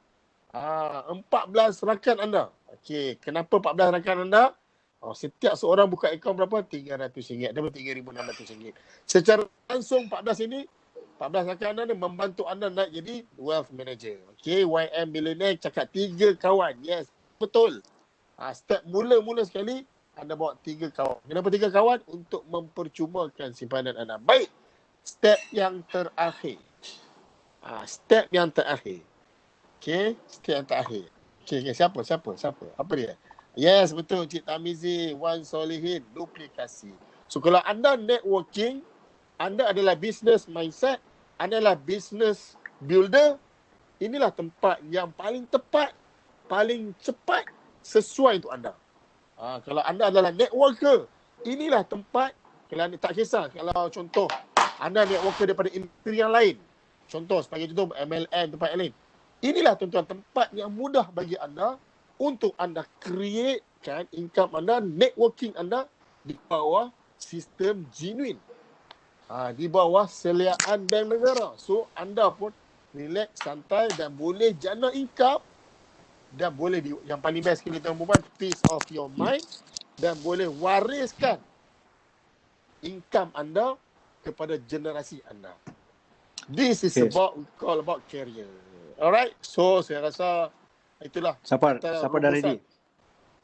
S1: 14 rakan anda. Okey, kenapa 14 rakan anda? Setiap seorang buka akaun berapa? RM300 atau RM3,600. Secara langsung 14 rakan anda ni membantu anda naik jadi wealth manager. Okey, YM Billionaire cakap 3 kawan. Yes, betul. Step mula-mula sekali anda bawa 3 kawan. Kenapa 3 kawan? Untuk mempercumakan simpanan anda. Baik. Step yang terakhir. Okey. Step yang terakhir. Okey. Siapa? Apa dia? Yes, betul. Cik Tamizi, Wan Solihin, duplikasi. So, kalau anda networking, anda adalah business mindset, anda adalah business builder, inilah tempat yang paling tepat, paling cepat, sesuai untuk anda. Kalau anda adalah networker, inilah tempat. Kalau anda tak kisah, kalau contoh anda networker daripada industri yang lain, contoh sebagai contoh MLM, tempat yang lain, inilah tuan-tuan tempat yang mudah bagi anda untuk anda createkan income anda, networking anda di bawah sistem genuine, di bawah seliaan bank negara. So anda pun relax, santai dan boleh jana income. Dan boleh yang paling best sekali tuan perempuan, peace of your mind, dan boleh wariskan income anda kepada generasi anda. This is all about career. Alright, so saya rasa itulah
S2: Siapa dah ready?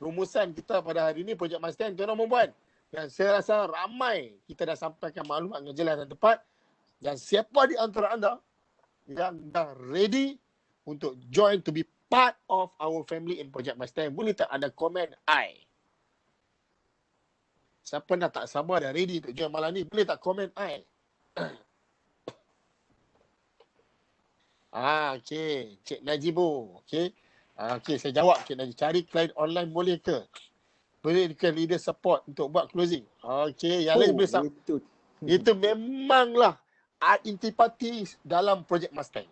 S1: Rumusan kita pada hari ini Projek Mustang tuan perempuan. Dan saya rasa ramai kita dah sampaikan maklumat dengan jelas dan tepat. Dan siapa di antara anda yang dah ready untuk join to be part of our family in Projek Mustang, boleh tak ada komen I? Siapa dah tak sabar dah ready untuk join malam ni, boleh tak komen I? Okey, Cik Najibu. Okey. Okey, saya jawab Cik Najib. Cari klien online boleh ke? Boleh ke leader support untuk buat closing? Okey, yang lain boleh itu memanglah intipati dalam Projek Mustang.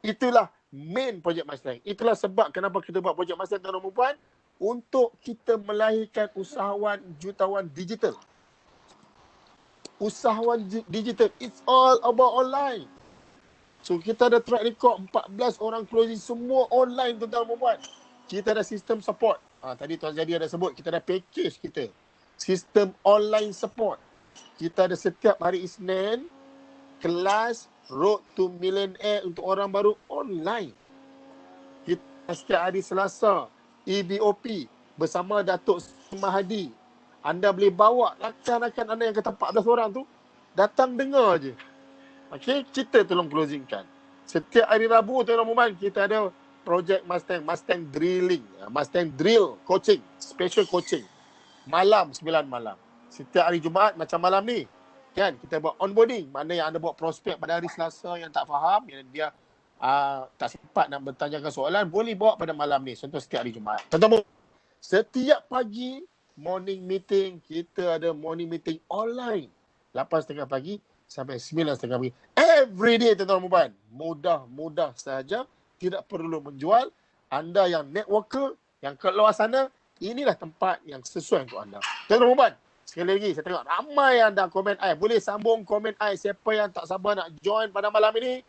S1: Itulah main Projek Mustang. Itulah sebab kenapa kita buat Projek Mustang tuan-tuan dan puan, untuk kita melahirkan usahawan jutawan digital. Usahawan digital, it's all about online. So kita ada track record 14 orang closing semua online tuan-tuan dan puan. Kita ada sistem support. Tadi Tuan Zadi ada sebut kita ada package kita. Sistem online support. Kita ada setiap hari Isnin kelas Road to Millionaire untuk orang baru online. Kita setiap hari Selasa EBOP bersama Datuk Mahadi. Anda boleh bawa rakan-rakan anda yang kata 14 orang tu datang dengar je. Okey, kita tolong closingkan. Setiap hari Rabu tuan-tuan dan kita ada projek Mustang drilling, Mustang drill coaching, special coaching. Malam 9 malam. Setiap hari Jumaat macam malam ni, kan kita buat onboarding. Mana yang anda buat prospek pada hari Selasa yang tak faham, yang dia tak sempat nak bertanyakan soalan, boleh bawa pada malam ni. Contoh setiap hari Jumaat. Contoh setiap pagi morning meeting, kita ada morning meeting online. 8.30 pagi sampai 9.30 pagi. Every day tuan-tuan dan puan. Mudah sahaja. Tidak perlu menjual. Anda yang networker, yang kat luar sana, inilah tempat yang sesuai untuk anda. Tuan-tuan dan puan, sekali lagi saya tengok ramai yang dah komen I. Boleh sambung komen I. Siapa yang tak sabar nak join pada malam ini.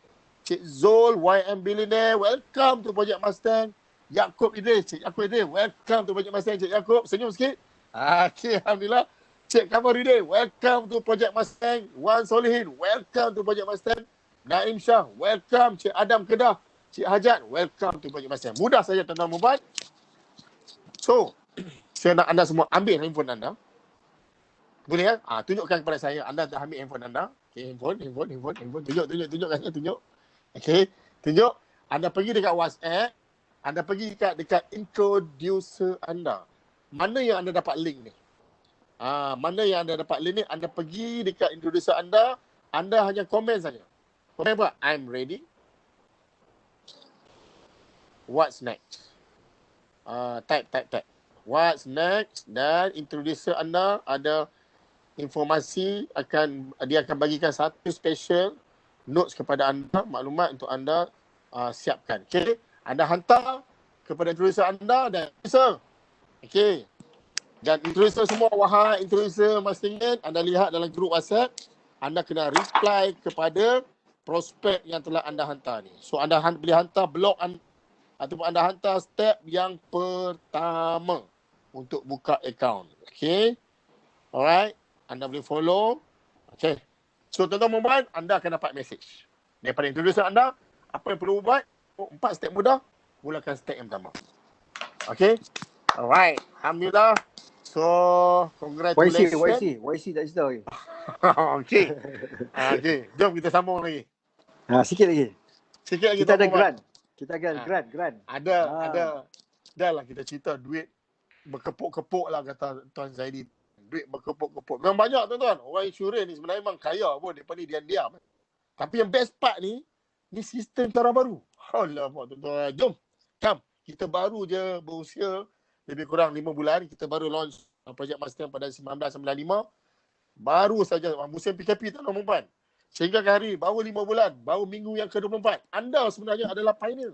S1: Cik Zul, YM Billionaire, welcome to Project Mustang. Yaakob Idris, Cik Yaakob Idris, welcome to Project Mustang. Cik Yaakob, senyum sikit. Okay, Alhamdulillah. Cik Kamarudin, welcome to Project Mustang. Wan Solihin, welcome to Project Mustang. Naim Shah, welcome. Cik Adam Kedah, Cik Hajat, welcome to Project Mustang. Mudah saja tuan-tuan dan puan. So, saya nak anda semua ambil handphone anda. Boleh ya? Tunjukkan kepada saya. Anda dah ambil handphone anda. Okay, handphone. Tunjuk. Okay, tunjuk. Anda pergi dekat WhatsApp. Anda pergi dekat introducer anda. Mana yang anda dapat link ni? Mana yang anda dapat link ni, anda pergi dekat introducer anda, anda hanya komen saja. Komen apa? I'm ready. What's next? Type. What's next? Dan introducer anda ada informasi, dia akan bagikan satu special notes kepada anda, maklumat untuk anda siapkan. Okay? Anda hantar kepada introducer anda dan introducer. Okay. Dan introducer semua, wahai introducer masing-masing, anda lihat dalam grup WhatsApp, anda kena reply kepada prospek yang telah anda hantar ni. So anda boleh hantar blog ataupun anda hantar step yang pertama untuk buka account. Okay. Alright. Anda boleh follow. Okay. So tuan-tuan dan puan, anda akan dapat message daripada introducer anda. Apa yang perlu buat? 4 step mudah. Mulakan step yang pertama. Okay. Alright. Alhamdulillah. So, congratulations.
S2: YC tak cerita lagi.
S1: Okay. Okay. Jom kita sambung lagi.
S2: Sikit lagi. Kita ada grant. Kita ada grant.
S1: Ada. Dah lah kita cerita duit berkepuk-kepuk lah kata Tuan Zaidi. Duit berkepuk-kepuk. Memang banyak tuan-tuan. Orang insurans ni sebenarnya memang kaya pun. Mereka ni diam-diam. Tapi yang best part ni sistem cara baru. Alamak tuan-tuan. Jom. Come. Kita baru je berusia lebih kurang 5 bulan. Kita baru launch Project Mustang pada 1995. Baru saja musim PKP tuan-tuan dan puan. Sehingga ke hari baru 5 bulan. Baru minggu yang ke-24. Anda sebenarnya adalah pioneer.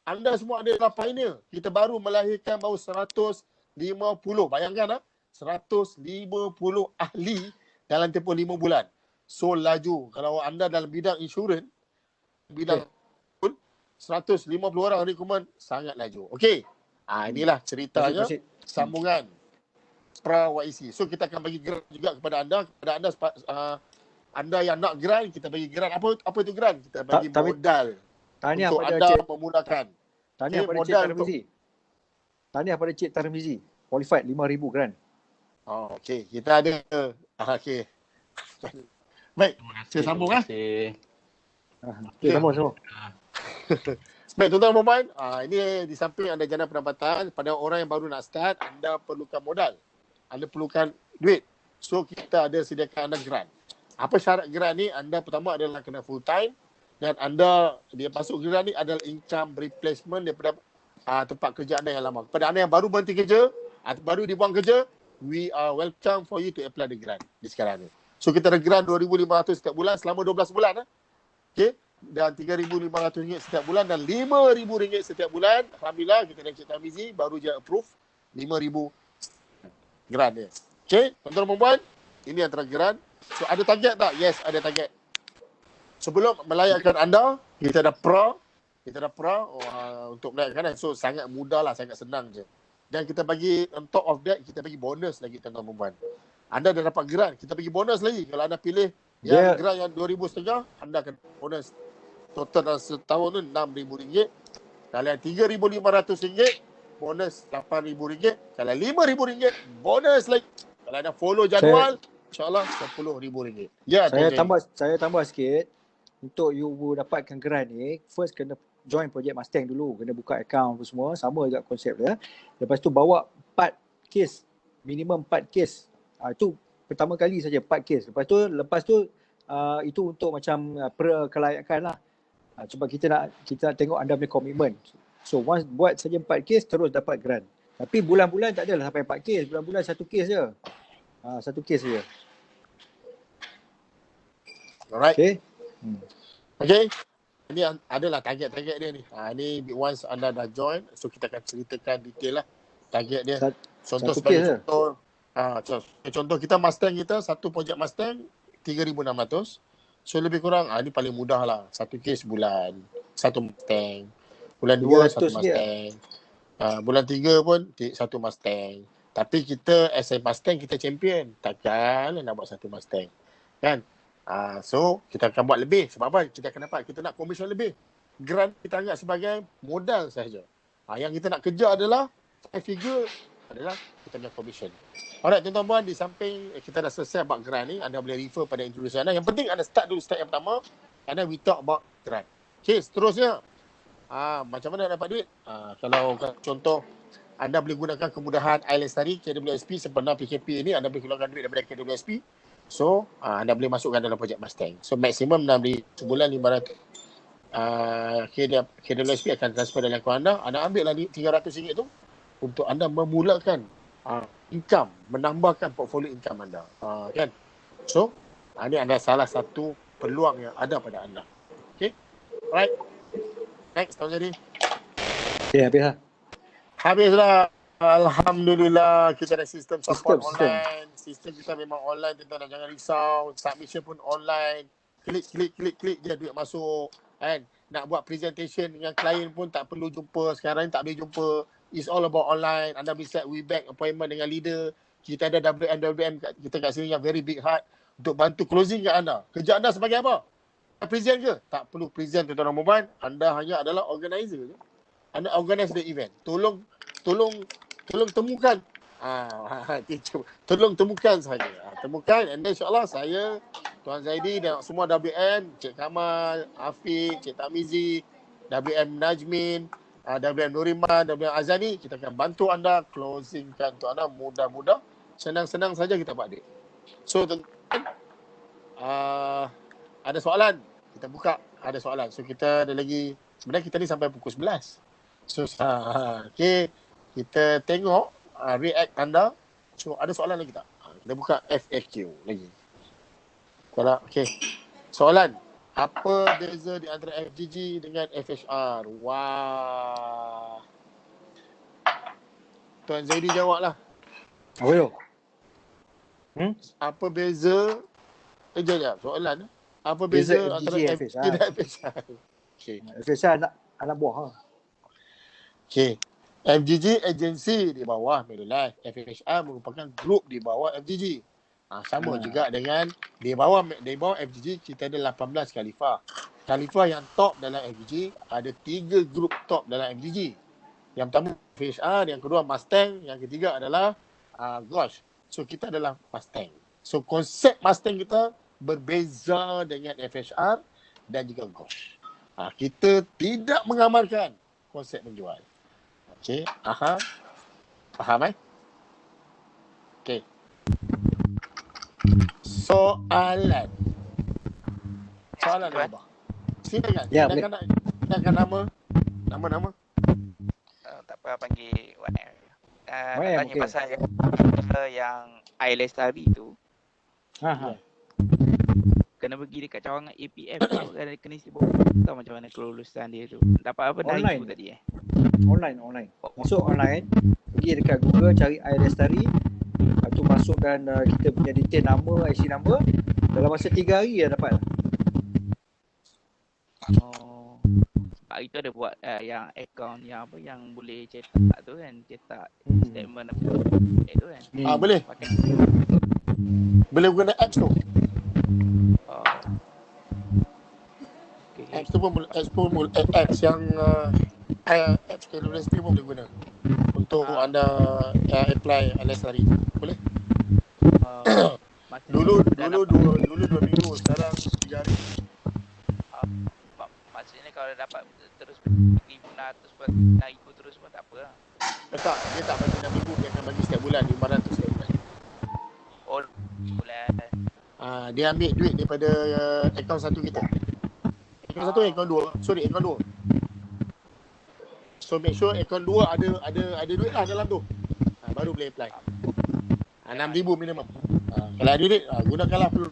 S1: Anda semua adalah pioneer. Kita baru melahirkan baru 150. Bayangkan 150 ahli dalam tempoh 5 bulan. So laju. Kalau anda dalam bidang insurans, bidang 150 orang rekrutmen sangat laju. Okey. Inilah ceritanya sambungan pra YC. So kita akan bagi grant juga kepada anda. Anda yang nak grant, kita bagi grant. Apa itu grant? Kita bagi modal untuk anda memulakan.
S2: Tahniah pada Cik Tarmizi. Tahniah pada Cik Tarmizi. Qualified 5,000 grant.
S1: Okey. Kita ada. Okey. Baik. Saya sambung
S2: Okey, sambung.
S1: Baik, tuan-tuan dan puan, ini di samping anda jana pendapatan, pada orang yang baru nak start, anda perlukan modal. Anda perlukan duit. So, kita ada sediakan anda grant. Apa syarat grant ni? Anda pertama adalah kena full time dan anda, dia masuk grant ni adalah income replacement daripada tempat kerja anda yang lama. Kepada anda yang baru berhenti kerja atau baru dibuang kerja, we are welcome for you to apply the grant di sekarang ni. So, kita ada grant RM2,500 setiap bulan selama 12 bulan. Okay. Dan RM3,500 setiap bulan dan RM5,000 setiap bulan. Alhamdulillah kita dengan Cik Tamizi baru je approve RM5,000 grant dia. Okay, tuan-tuan dan puan, ini antara grant. So ada target tak? Yes, ada target. sebelum melayakkan anda, kita dah pra untuk melayakkan. So sangat mudah lah, sangat senang je. Dan kita bagi on top of that, kita bagi bonus lagi tuan-tuan dan puan. Anda dah dapat grant, kita bagi bonus lagi. Kalau anda pilih yang grant yang 2,500, anda akan bonus total dalam setahun tu RM6,000. Kalau yang RM3,500, bonus RM8,000. Kalau RM5,000, bonus lagi. Kalau anda follow jadual, insyaAllah RM10,000. Ya,
S2: saya tambah sikit. Untuk you dapatkan grant ni, first kena join Project Mustang dulu. Kena buka account apa semua. Sama juga konsep dia. Lepas tu bawa 4 kes. Minimum 4 kes. Itu pertama kali saja 4 kes. Lepas tu itu untuk macam perkelayakan lah. Sebab kita nak tengok anda punya komitmen. So once buat saja 4 kes, terus dapat grant. Tapi bulan-bulan tak adalah sampai 4 kes. Bulan-bulan 1 kes je. 1 kes saja.
S1: Alright.
S2: Okay.
S1: Okay. Ini adalah target-target dia ni. Ini once anda dah join, so kita akan ceritakan detail lah target dia. Contoh sebagai contoh kita Mustang kita, satu projek Mustang 3,600. So lebih kurang ni paling mudah lah. 1 kes bulan, 1 Mustang. Bulan 2 1 Mustang. Bulan 3 pun 1 Mustang. Tapi kita as a Mustang kita champion. Takkan nak buat 1 Mustang. Kan? So kita akan buat lebih. Sebab apa? Kita akan dapat, kita nak komisen lebih. Grant kita anggap sebagai modal sahaja. Yang kita nak kejar adalah 5 figure adalah kita punya komisen. Alright tuan-tuan puan, di samping kita dah selesai about grant ni, anda boleh refer pada introduction anda. Yang penting anda start dulu step yang pertama, and then we talk about grant. Okay, seterusnya macam mana dapat duit? Kalau contoh anda boleh gunakan kemudahan iLestari KWSP sempena PKP ini, anda boleh keluarkan duit daripada KWSP. So anda boleh masukkan dalam projek Mustang. So maksimum anda beli sebulan 500. KWSP akan transfer dalam akaun anda. Anda ambil lah RM300 tu untuk anda memulakan income, menambahkan portfolio income anda. Kan? So ini adalah salah satu peluang yang ada pada anda. Okay? Alright. Next, Tuan Jadi.
S2: Okay, habis lah.
S1: Habislah. Alhamdulillah, kita ada sistem support online. Sistem kita memang online, tuan-tuan, jangan risau. Submission pun online. Klik je duit masuk. Kan? Nak buat presentation dengan klien pun tak perlu jumpa. Sekarang ni tak boleh jumpa. It's all about online. Anda boleh set WeBack appointment dengan leader. Kita ada WM kita kat sini yang very big heart untuk bantu closing kat anda. Kerja anda sebagai apa? Present ke? Tak perlu present, tuan-tuan dan puan. Anda hanya adalah organizer je. Anda organize the event. Tolong temukan. Tolong temukan saja. Temukan, and then insyaAllah saya, Tuan Zaidi dan semua WM, Cik Kamal, Afiq, Cik Tamizi, WM Najmin, WM Nuriman, WM Azani, kita akan bantu anda closingkan untuk anda mudah-mudah. Senang-senang saja kita buat duit. So tuan-tuan, ada soalan? Kita buka, ada soalan. So kita ada lagi, sebenarnya kita ni sampai pukul 11. So okay, kita tengok react anda. So ada soalan lagi tak? Kita buka FAQ lagi. Kalau okay. Soalan, apa beza di antara FGG dengan FHR? Wah. Tuan Zaidi jawablah.
S2: Apa tu?
S1: Apa beza? Jap. Soalan. Apa beza antara FGG dan FHR? Okay.
S2: FHR anak buah.
S1: Okay. FGG agensi di bawah Manulife. FHR merupakan grup di bawah FGG. Sama juga dengan di bawah FGG kita ada 18 khalifah. Khalifah yang top dalam FGG ada 3 grup top dalam FGG. Yang pertama FHR, yang kedua Mustang, yang ketiga adalah Gosh. So kita adalah Mustang. So konsep Mustang kita berbeza dengan FHR dan juga Gosh. Kita tidak mengamalkan konsep menjual. Okey, faham okey. Soalan apa? Silakan.
S2: Ya,
S1: Silakan nama.
S3: Tak apa, panggil Wan.
S2: Tanya
S3: okay. Pasal yang iLestari tu. Kena pergi dekat cawangan APF tu, kena isi buku. Tahu macam mana kelulusan dia tu. Dapat apa dari tu tadi
S2: Online. Masuk online, pergi dekat Google cari iLestari. Lepas tu masukkan kita punya detail nama, IC number. Dalam masa 3 hari dah dapat.
S3: Oh. Sebab itu ada buat yang account yang apa yang boleh cetak tu kan, cetak statement apa tu kan.
S1: Boleh.
S3: Pakai.
S1: Boleh guna apps tu.
S3: Oh. Okay.
S1: Apps tu pun boleh, apps yang apps universiti pun boleh guna untuk anda apply LSRI. Boleh? Dulu 2 minggu, sekarang 3 hari.
S3: Maksudnya kalau dapat terus 1,600 per ikut terus pun tak apa lah.
S1: Tak, dia tak bagi 6 minggu, dia akan bagi setiap bulan 500 setiap bulan.
S3: Oh, bulan.
S1: Dia ambil duit daripada akaun satu kita. Akaun satu, akaun dua. Sorry, akaun dua. So make sure akaun dua ada duit lah dalam tu. Baru boleh apply. 6,000 minimum. Kalau ada duit, gunakanlah perlu.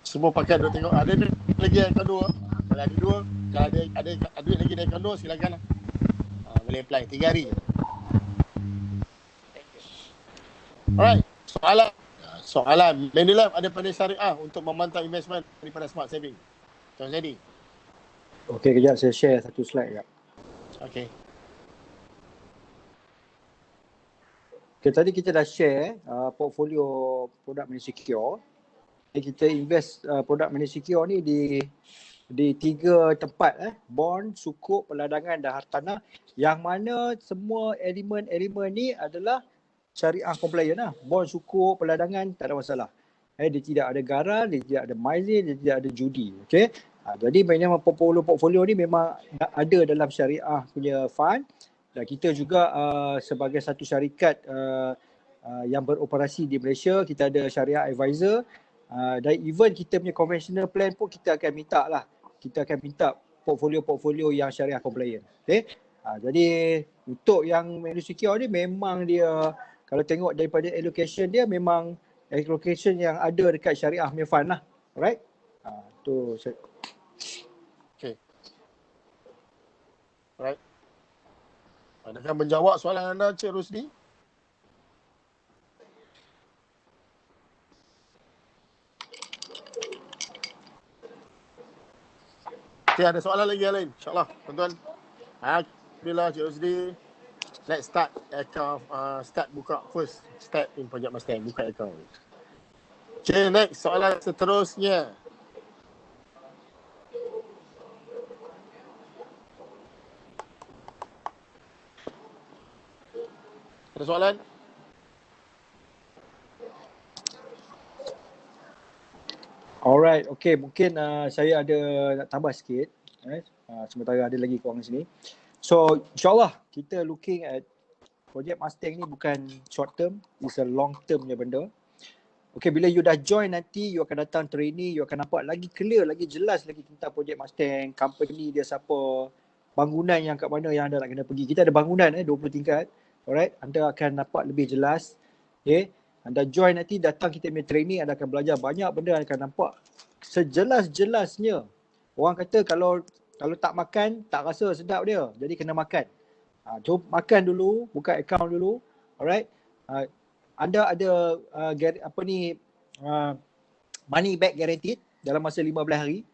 S1: Semua pakai dua tengok. Ada duit lagi akaun dua. Kalau ada dua, kalau ada duit lagi di akaun dua, silakan lah. Boleh apply 3 hari je. Alright. Soalan. Manulife ada pandai syariah untuk memantau investment daripada Smart Saving. Tuan Zaidi.
S2: Okey, kejap saya share satu slide kejap.
S1: Okey.
S2: Okay, tadi kita dah share portfolio produk money secure. Kita invest produk money secure ni di 3 tempat, bond, sukuk, peladangan dan hartanah, yang mana semua elemen-elemen ni adalah syariah compliant lah. Bond, sukuk, peladangan tak ada masalah. Dia tidak ada garal, dia tidak ada maizin, dia tidak ada judi. Okey. Jadi memang portfolio ni memang ada dalam syariah punya fund. Dan kita juga sebagai satu syarikat yang beroperasi di Malaysia, kita ada syariah advisor, dan even kita punya conventional plan pun kita akan minta lah. Kita akan minta portfolio yang syariah compliant. Okay? Jadi untuk yang money secure ni memang dia, kalau tengok daripada allocation dia, memang allocation yang ada dekat syariah punya fund lah. Alright? Tu.
S1: Okay. Alright. Adakah menjawab soalan anda, Cik Rusdi? Okay, ada soalan lagi yang lain? InsyaAllah, tuan-tuan. Alhamdulillah, Cik Rusdi. Let's start account, start buka first step in Project Mustang, buka account. Okay, next soalan seterusnya. Ada soalan?
S2: Alright, okay, mungkin saya ada nak tambah sikit. Sementara ada lagi korang sini. So, insyaAllah kita looking at Project Mustang ni bukan short term, it's a long term punya benda. Okay, bila you dah join nanti, you akan datang training, you akan nampak lagi clear, lagi jelas lagi tentang Project Mustang, company dia siapa, bangunan yang kat mana yang anda nak kena pergi. Kita ada bangunan 20 tingkat. Alright, anda akan dapat lebih jelas. Okay, anda join nanti, datang kita punya training, anda akan belajar banyak benda, anda akan nampak sejelas-jelasnya. Orang kata kalau tak makan, tak rasa sedap dia. Jadi kena makan. Jom makan dulu, buka account dulu. Alright. Anda ada money back guaranteed dalam masa 15 hari.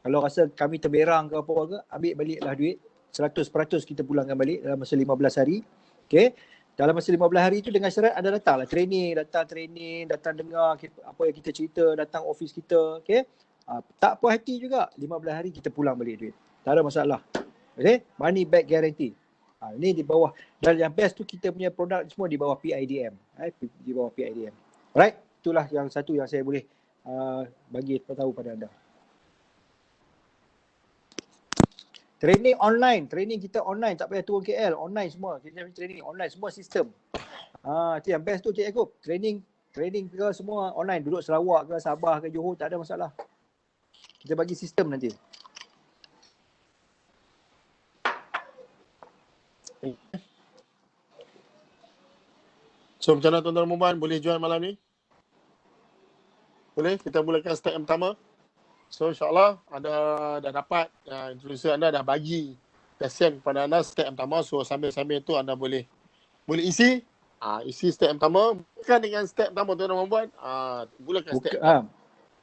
S2: Kalau rasa kami terberang ke apa ke, ambil baliklah duit. 100% kita pulangkan balik dalam masa 15 hari. Okay. Dalam masa 15 hari itu dengan syarat anda datanglah training, datang dengar apa yang kita cerita, datang office kita. Okay. Tak puas hati juga, 15 hari kita pulang balik duit. Tak ada masalah. Okay. Money back guarantee. Ini di bawah. Dan yang best tu kita punya produk semua di bawah PIDM. Di bawah PIDM. Alright. Itulah yang satu yang saya boleh bagi tahu pada anda. Training online. Training kita online. Tak payah turun KL. Online semua. Kita punya training online. Semua sistem. Itu yang best tu Cik Yaakob. Training ke semua online. Duduk Sarawak ke Sabah ke Johor. Tak ada masalah. Kita bagi sistem nanti.
S1: So macam mana tuan-tuan dan puan, boleh join malam ni? Boleh? Kita mulakan step yang pertama. So insyaAllah anda dah dapat, influencer anda dah bagi send kepada anda step yang pertama. So sambil-sambil tu anda boleh isi. Isi step yang pertama. Bukan dengan step pertama tuan-tuan dan puan. Mulakan step.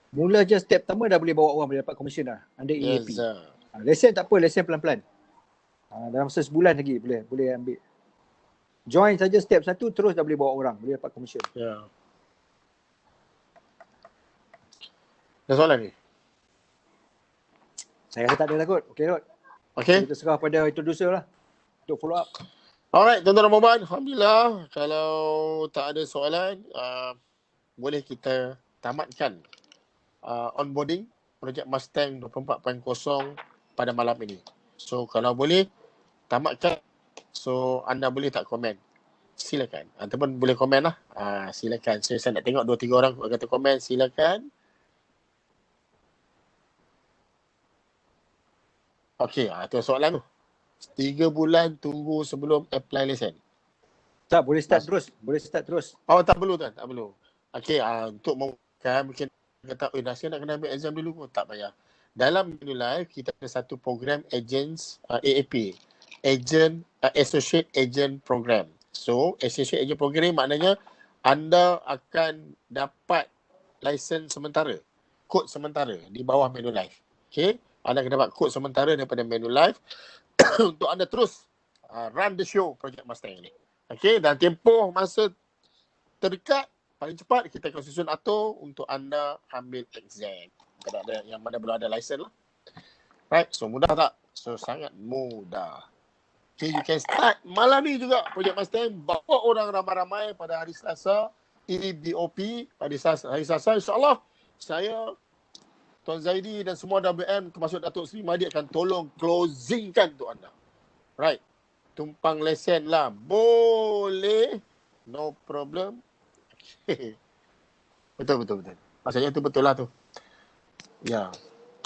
S2: Mula je step pertama dah boleh bawa orang boleh dapat komisen dah under EAP.
S1: Yes, sir.
S2: Lesen tak apa, lesen pelan-pelan. Dalam masa sebulan lagi boleh ambil. Join saja step 1 terus dah boleh bawa orang, boleh dapat komisen.
S1: Ya. Ada soalan ni?
S2: Saya rasa tak ada lah kot. Okey Rod.
S1: Okay.
S2: Kita serah pada introducer lah untuk follow up.
S1: Alright, tuan-tuan dan puan, alhamdulillah. Kalau tak ada soalan, boleh kita tamatkan onboarding projek Mustang 24.0 pada malam ini. So kalau boleh tamatkan, so anda boleh tak komen, silakan, ataupun boleh komen lah, silakan. So, saya nak tengok 2-3 orang kata komen, silakan. Okey, tu soalan tu. 3 bulan tunggu sebelum apply lesen.
S2: Tak, boleh start terus. Boleh start terus.
S1: Oh, tak perlu tuan, tak perlu. Okey, untuk memudahkan, mungkin kata, dah nak kena ambil exam dulu pun, tak payah. Dalam Manulife, kita ada satu program agents, AAP, Associate Agent Program. So, Associate Agent Program maknanya anda akan dapat lesen sementara, kod sementara di bawah Manulife. Okey, anda akan dapat kod sementara daripada Manulife untuk anda terus run the show projek Mustang ni. Okey, dan tempoh masa terdekat paling cepat kita akan susun atur untuk anda ambil exam. Kalau ada yang mana belum ada lesen lah. Right, so mudah tak? So sangat mudah. Okay, you can start malam ni juga projek Mustang, bawa orang ramai-ramai pada hari Selasa. Ini BOP pada hari Selasa, insyaAllah saya, Tuan Zaidi dan semua WM termasuk Datuk Seri Mahdi akan tolong closingkan untuk anda. Right, tumpang lesen lah boleh, no problem. Betul. Maksudnya tu betul lah tu. Ya.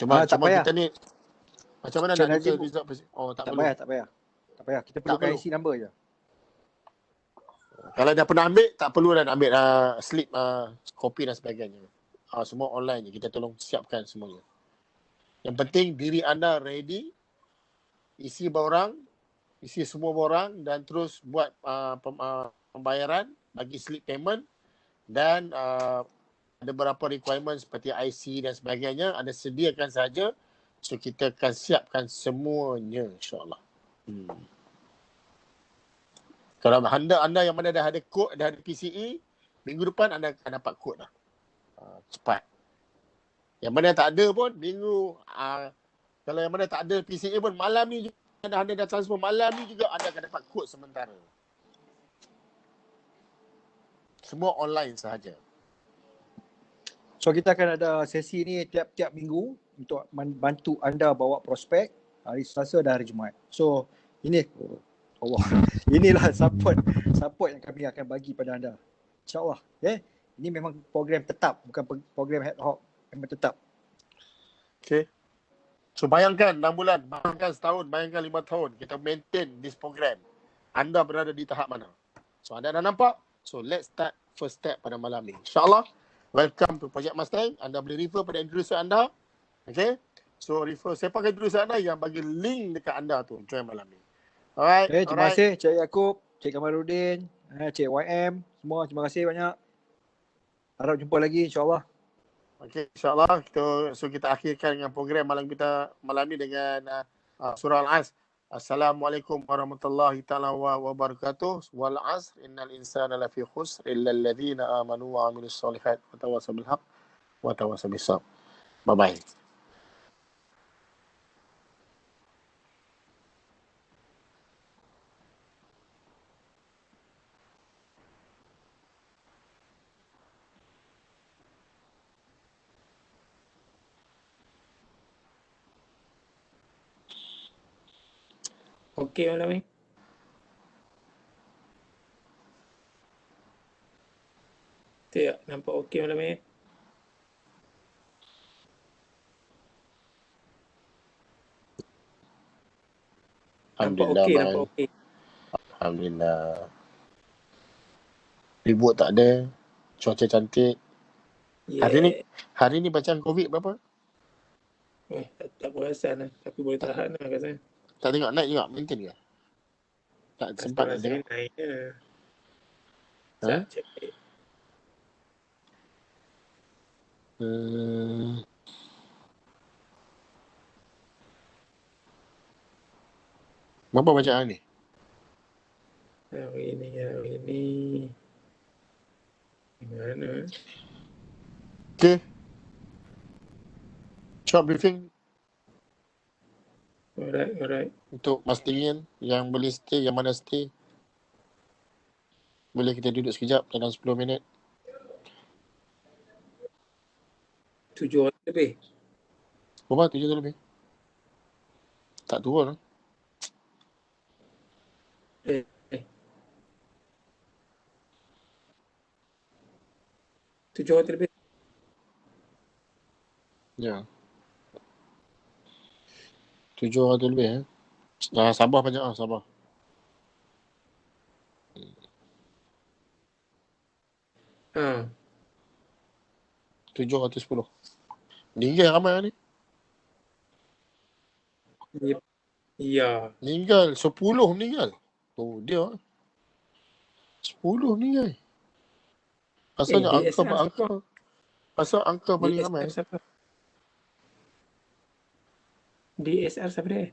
S1: Cuma kita ni macam mana
S2: Cik
S1: nak
S2: Najib,
S1: result? Oh, tak perlu.
S2: Tak payah. Kita perlukan IC number je.
S1: Kalau dah pernah ambil, tak perlu dah nak ambil slip, kopi dan sebagainya. Semua online je. Kita tolong siapkan semuanya. Yang penting diri anda ready, isi semua borang dan terus buat pembayaran, bagi slip payment dan ada beberapa requirement seperti IC dan sebagainya, anda sediakan saja. So kita akan siapkan semuanya, insyaAllah. Kalau anda yang mana dah ada kod, dah ada PCE, minggu depan anda akan dapat kod dah. Cepat. Yang mana tak ada pun, kalau yang mana tak ada PCE pun, malam ni juga, anda dah transfer, malam ni juga anda akan dapat kod sementara. Semua online sahaja.
S2: So kita akan ada sesi ni tiap-tiap minggu untuk membantu anda bawa prospek hari Selasa dan hari Jumaat. So inilah support yang kami akan bagi pada anda. InsyaAllah. Ini memang program tetap, bukan program ad hoc, memang tetap.
S1: Okay. So bayangkan 6 bulan, bayangkan setahun, bayangkan 5 tahun kita maintain this program. Anda berada di tahap mana? So anda dah nampak? So let's start first step pada malam ni. InsyaAllah, welcome to Project Mustang. Anda boleh refer pada introducer anda. Okay. So refer, saya pakai introducer anda yang bagi link dekat anda tu, join malam ni. Alright.
S2: Terima kasih Cik Yaakob, Cik Kamaluddin, Cik YM, semua terima kasih banyak. Harap jumpa lagi insyaAllah.
S1: Okay, insyaAllah kita akhirkan dengan program malam ni dengan surah Al-Asr. Assalamualaikum warahmatullahi taala wabarakatuh. Wal 'asr innal insana lafi khusr illa alladhina amanu wa 'amilus solihat wa tawassaw bil haqq wa tawassaw bis sabr. Bye bye.
S4: Okey malam ni. Tak, nampak okey malam ni. Nampak okey.
S1: Alhamdulillah. Ribut tak ada. Cuaca cantik.
S4: Yeah.
S1: Hari ni bacaan COVID berapa?
S4: Tak perasan lah. Tapi boleh tahan lah kat sana.
S1: Tak tengok naik juga, maintain ke? Tak sempat nak tengok.
S4: Naik je.
S1: Ha?
S4: Cek.
S1: Hmm. Berapa bacaan ni?
S4: Hari ni. Gimana?
S1: Okay. Short briefing
S4: Alright.
S1: untuk mastiin yang boleh stay, yang mana stay. Boleh kita duduk sekejap dalam 10 minit.
S4: 7 orang lebih.
S1: Berapa? 7 tu lebih? Tak turun.
S4: Eh. 7 orang lebih.
S1: Ya. 7 orang tu lebih sabar banyak sabar.
S4: Ha.
S1: 7 atau 10. Meninggal ramai ni.
S4: Ya.
S1: Meninggal 10 meninggal. Oh dia 10 meninggal. Pasalnya
S4: DSR
S1: angka paling ramai.
S4: siapa? DSR siapa dia?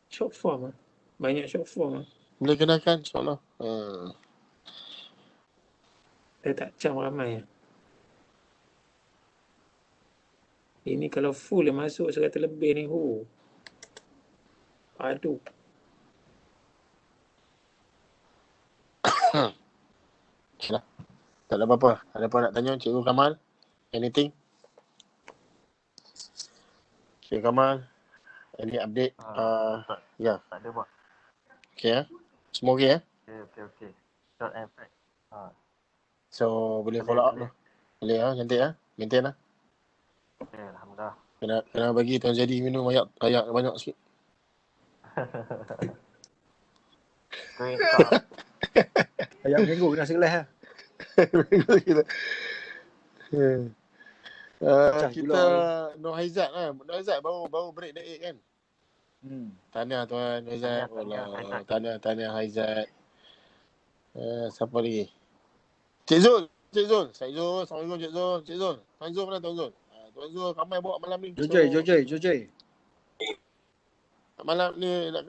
S4: Short form Banyak short form
S1: Boleh kenakan insyaAllah.
S4: Dia tak cam ramai Ini kalau full yang masuk 100 lebih ni. Aduh.
S1: Okay lah. Tak ada apa-apa. Ada apa nak tanya Cikgu Kamal? Anything? Cikgu Kamal? Any update? Ya.
S5: Tak ada bos.
S1: Okay Semua okay
S5: Okay. Short and fast.
S1: So boleh follow up tu. Boleh cantik maintain lah.
S5: Okay, Alhamdulillah.
S1: Kena bagi Tuan Jadi minum ayak banyak sikit.
S5: Kering tak?
S2: Ayam minggu kena segelas lah.
S1: Kita Nur Haizat lah. Nur Haizat baru break the egg kan. Tahniah Tuan Haizat. Tahniah Haizat. Siapa lagi? Cik Zul. Assalamualaikum Cik Zul. Tuan Zul mana Tuan Zul? Tuan Zul ramai bawa malam ni.
S2: Jojai.
S1: Malam ni nak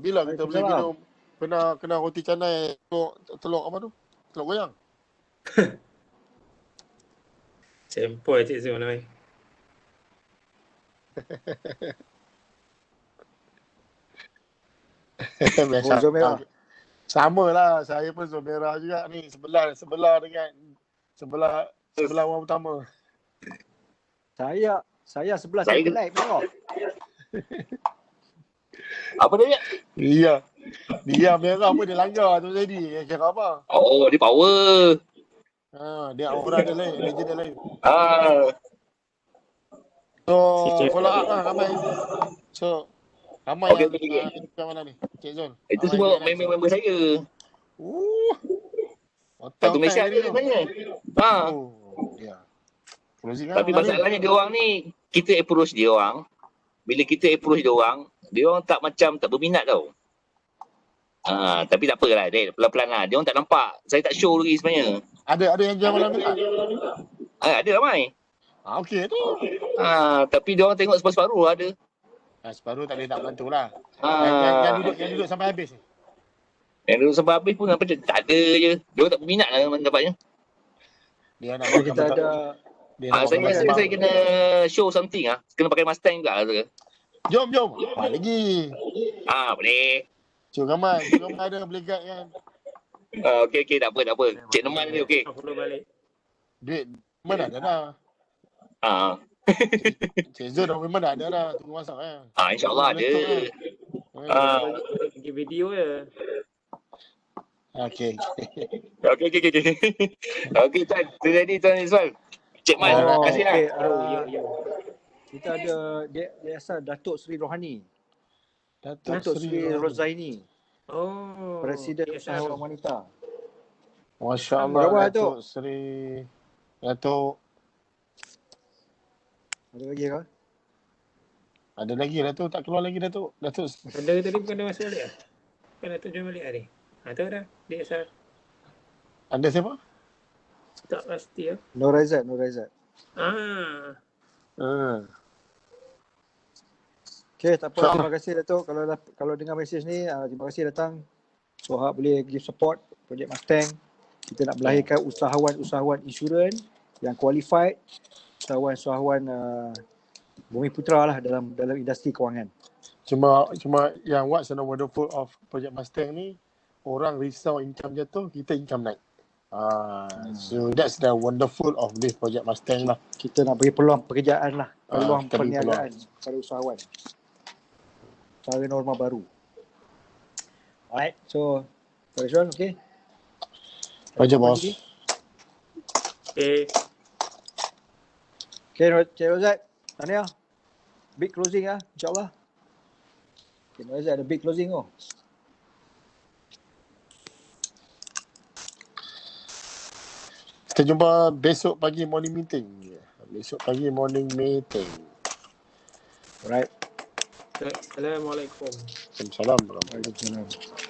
S1: bila kita boleh minum kena roti canai telur apa tu? Telur goyang.
S4: Sempoi Cik Zul ni.
S2: Zul merah.
S1: Sama lah, saya pun zon merah juga ni. Sebelah dengan sebelah orang utama.
S2: Saya sebelah saya live merah.
S6: Apa dia?
S1: Iya. Dia merah pun dia langgar tu jadi. Kira apa?
S6: Oh, dia power.
S1: Dia aura dia lain, energy dia lain. So, follow up lah ramai. So, ramai
S6: Okay.
S1: kat mana ni? Cik Zul.
S6: Itu semua member saya. Satu Malaysia ada sebenarnya.
S1: Ya.
S6: Tapi masalahnya dia orang ni, kita approach dia orang. Bila kita approach dia orang tak berminat tau. Tapi tak apalah, pelan-pelan lah. Dia orang tak nampak. Saya tak show lagi sebenarnya.
S1: Ada yang jual malam ni tak?
S6: Ada ramai.
S1: Okey tu.
S6: Tapi dia orang tengok separuh ada.
S1: Separuh tak boleh tak bantu lah. Yang duduk sampai habis ni.
S6: Yang duduk sampai habis pun apa tak ada je. Dia orang tak berminat lah dapatnya.
S1: Dia nak
S2: Kita ada
S6: saya kena show something Kena pakai Mustang juga lah.
S1: Jom. Apa lagi?
S6: Boleh.
S1: Cik Kamal ada boleh guide kan?
S6: Okey, tak apa. Cik Neman ni okey.
S4: Follow balik.
S1: Duit mana ada dah. Cik Zul memang dah ada dah. Tunggu masak
S6: InsyaAllah ada.
S4: Pergi video je.
S1: Okey.
S6: Okey, Tuan. Jadi Tuan Ismail. Cik Man, terima kasih lah.
S4: Ya.
S2: Kita ada dia asal Datuk Seri Rohani.
S1: Datuk
S2: Seri Rozaini. Presiden
S4: DSR.
S2: Usahawan Wanita.
S1: Masya-Allah.
S2: Berapa,
S1: Datuk Seri Datuk
S2: Ada lagi ke?
S1: ada lagi Datuk tak keluar lagi Datuk. Datuk
S4: Ada tadi bukan dia masuk balik Kan Datuk jual balik hari. Tahu dah. DSR.
S1: Anda siapa?
S4: Tak pasti ya.
S2: Nur Aizat.
S4: Ah,
S2: Okay, tak apa.
S1: InsyaAllah.
S2: Terima kasih Datuk. Kalau dengar mesej ni, terima kasih datang. Sohab boleh give support Projek Mustang. Kita nak melahirkan usahawan insurans yang qualified, usahawan Bumi Putra lah dalam industri kewangan.
S1: Cuma yang what's the wonderful of Project Mustang ni, orang risau income jatuh, kita income naik. So that's the wonderful of this Project Mustang lah.
S2: Kita nak beri peluang pekerjaan lah, peluang
S1: kita beri
S2: perniagaan pada usahawan. Cara norma baru. Alright, so Rizwan, okay?
S1: Baca bos.
S4: okay.
S2: Okay, Cik Rozat, Tania, big closing insyaAllah. Cik Rozat ada big closing
S1: Kita jumpa besok pagi morning meeting.
S2: Alright.
S4: Assalamualaikum.
S1: Assalamualaikum warahmatullahi wabarakatuh.
S2: Waalaikumsalam.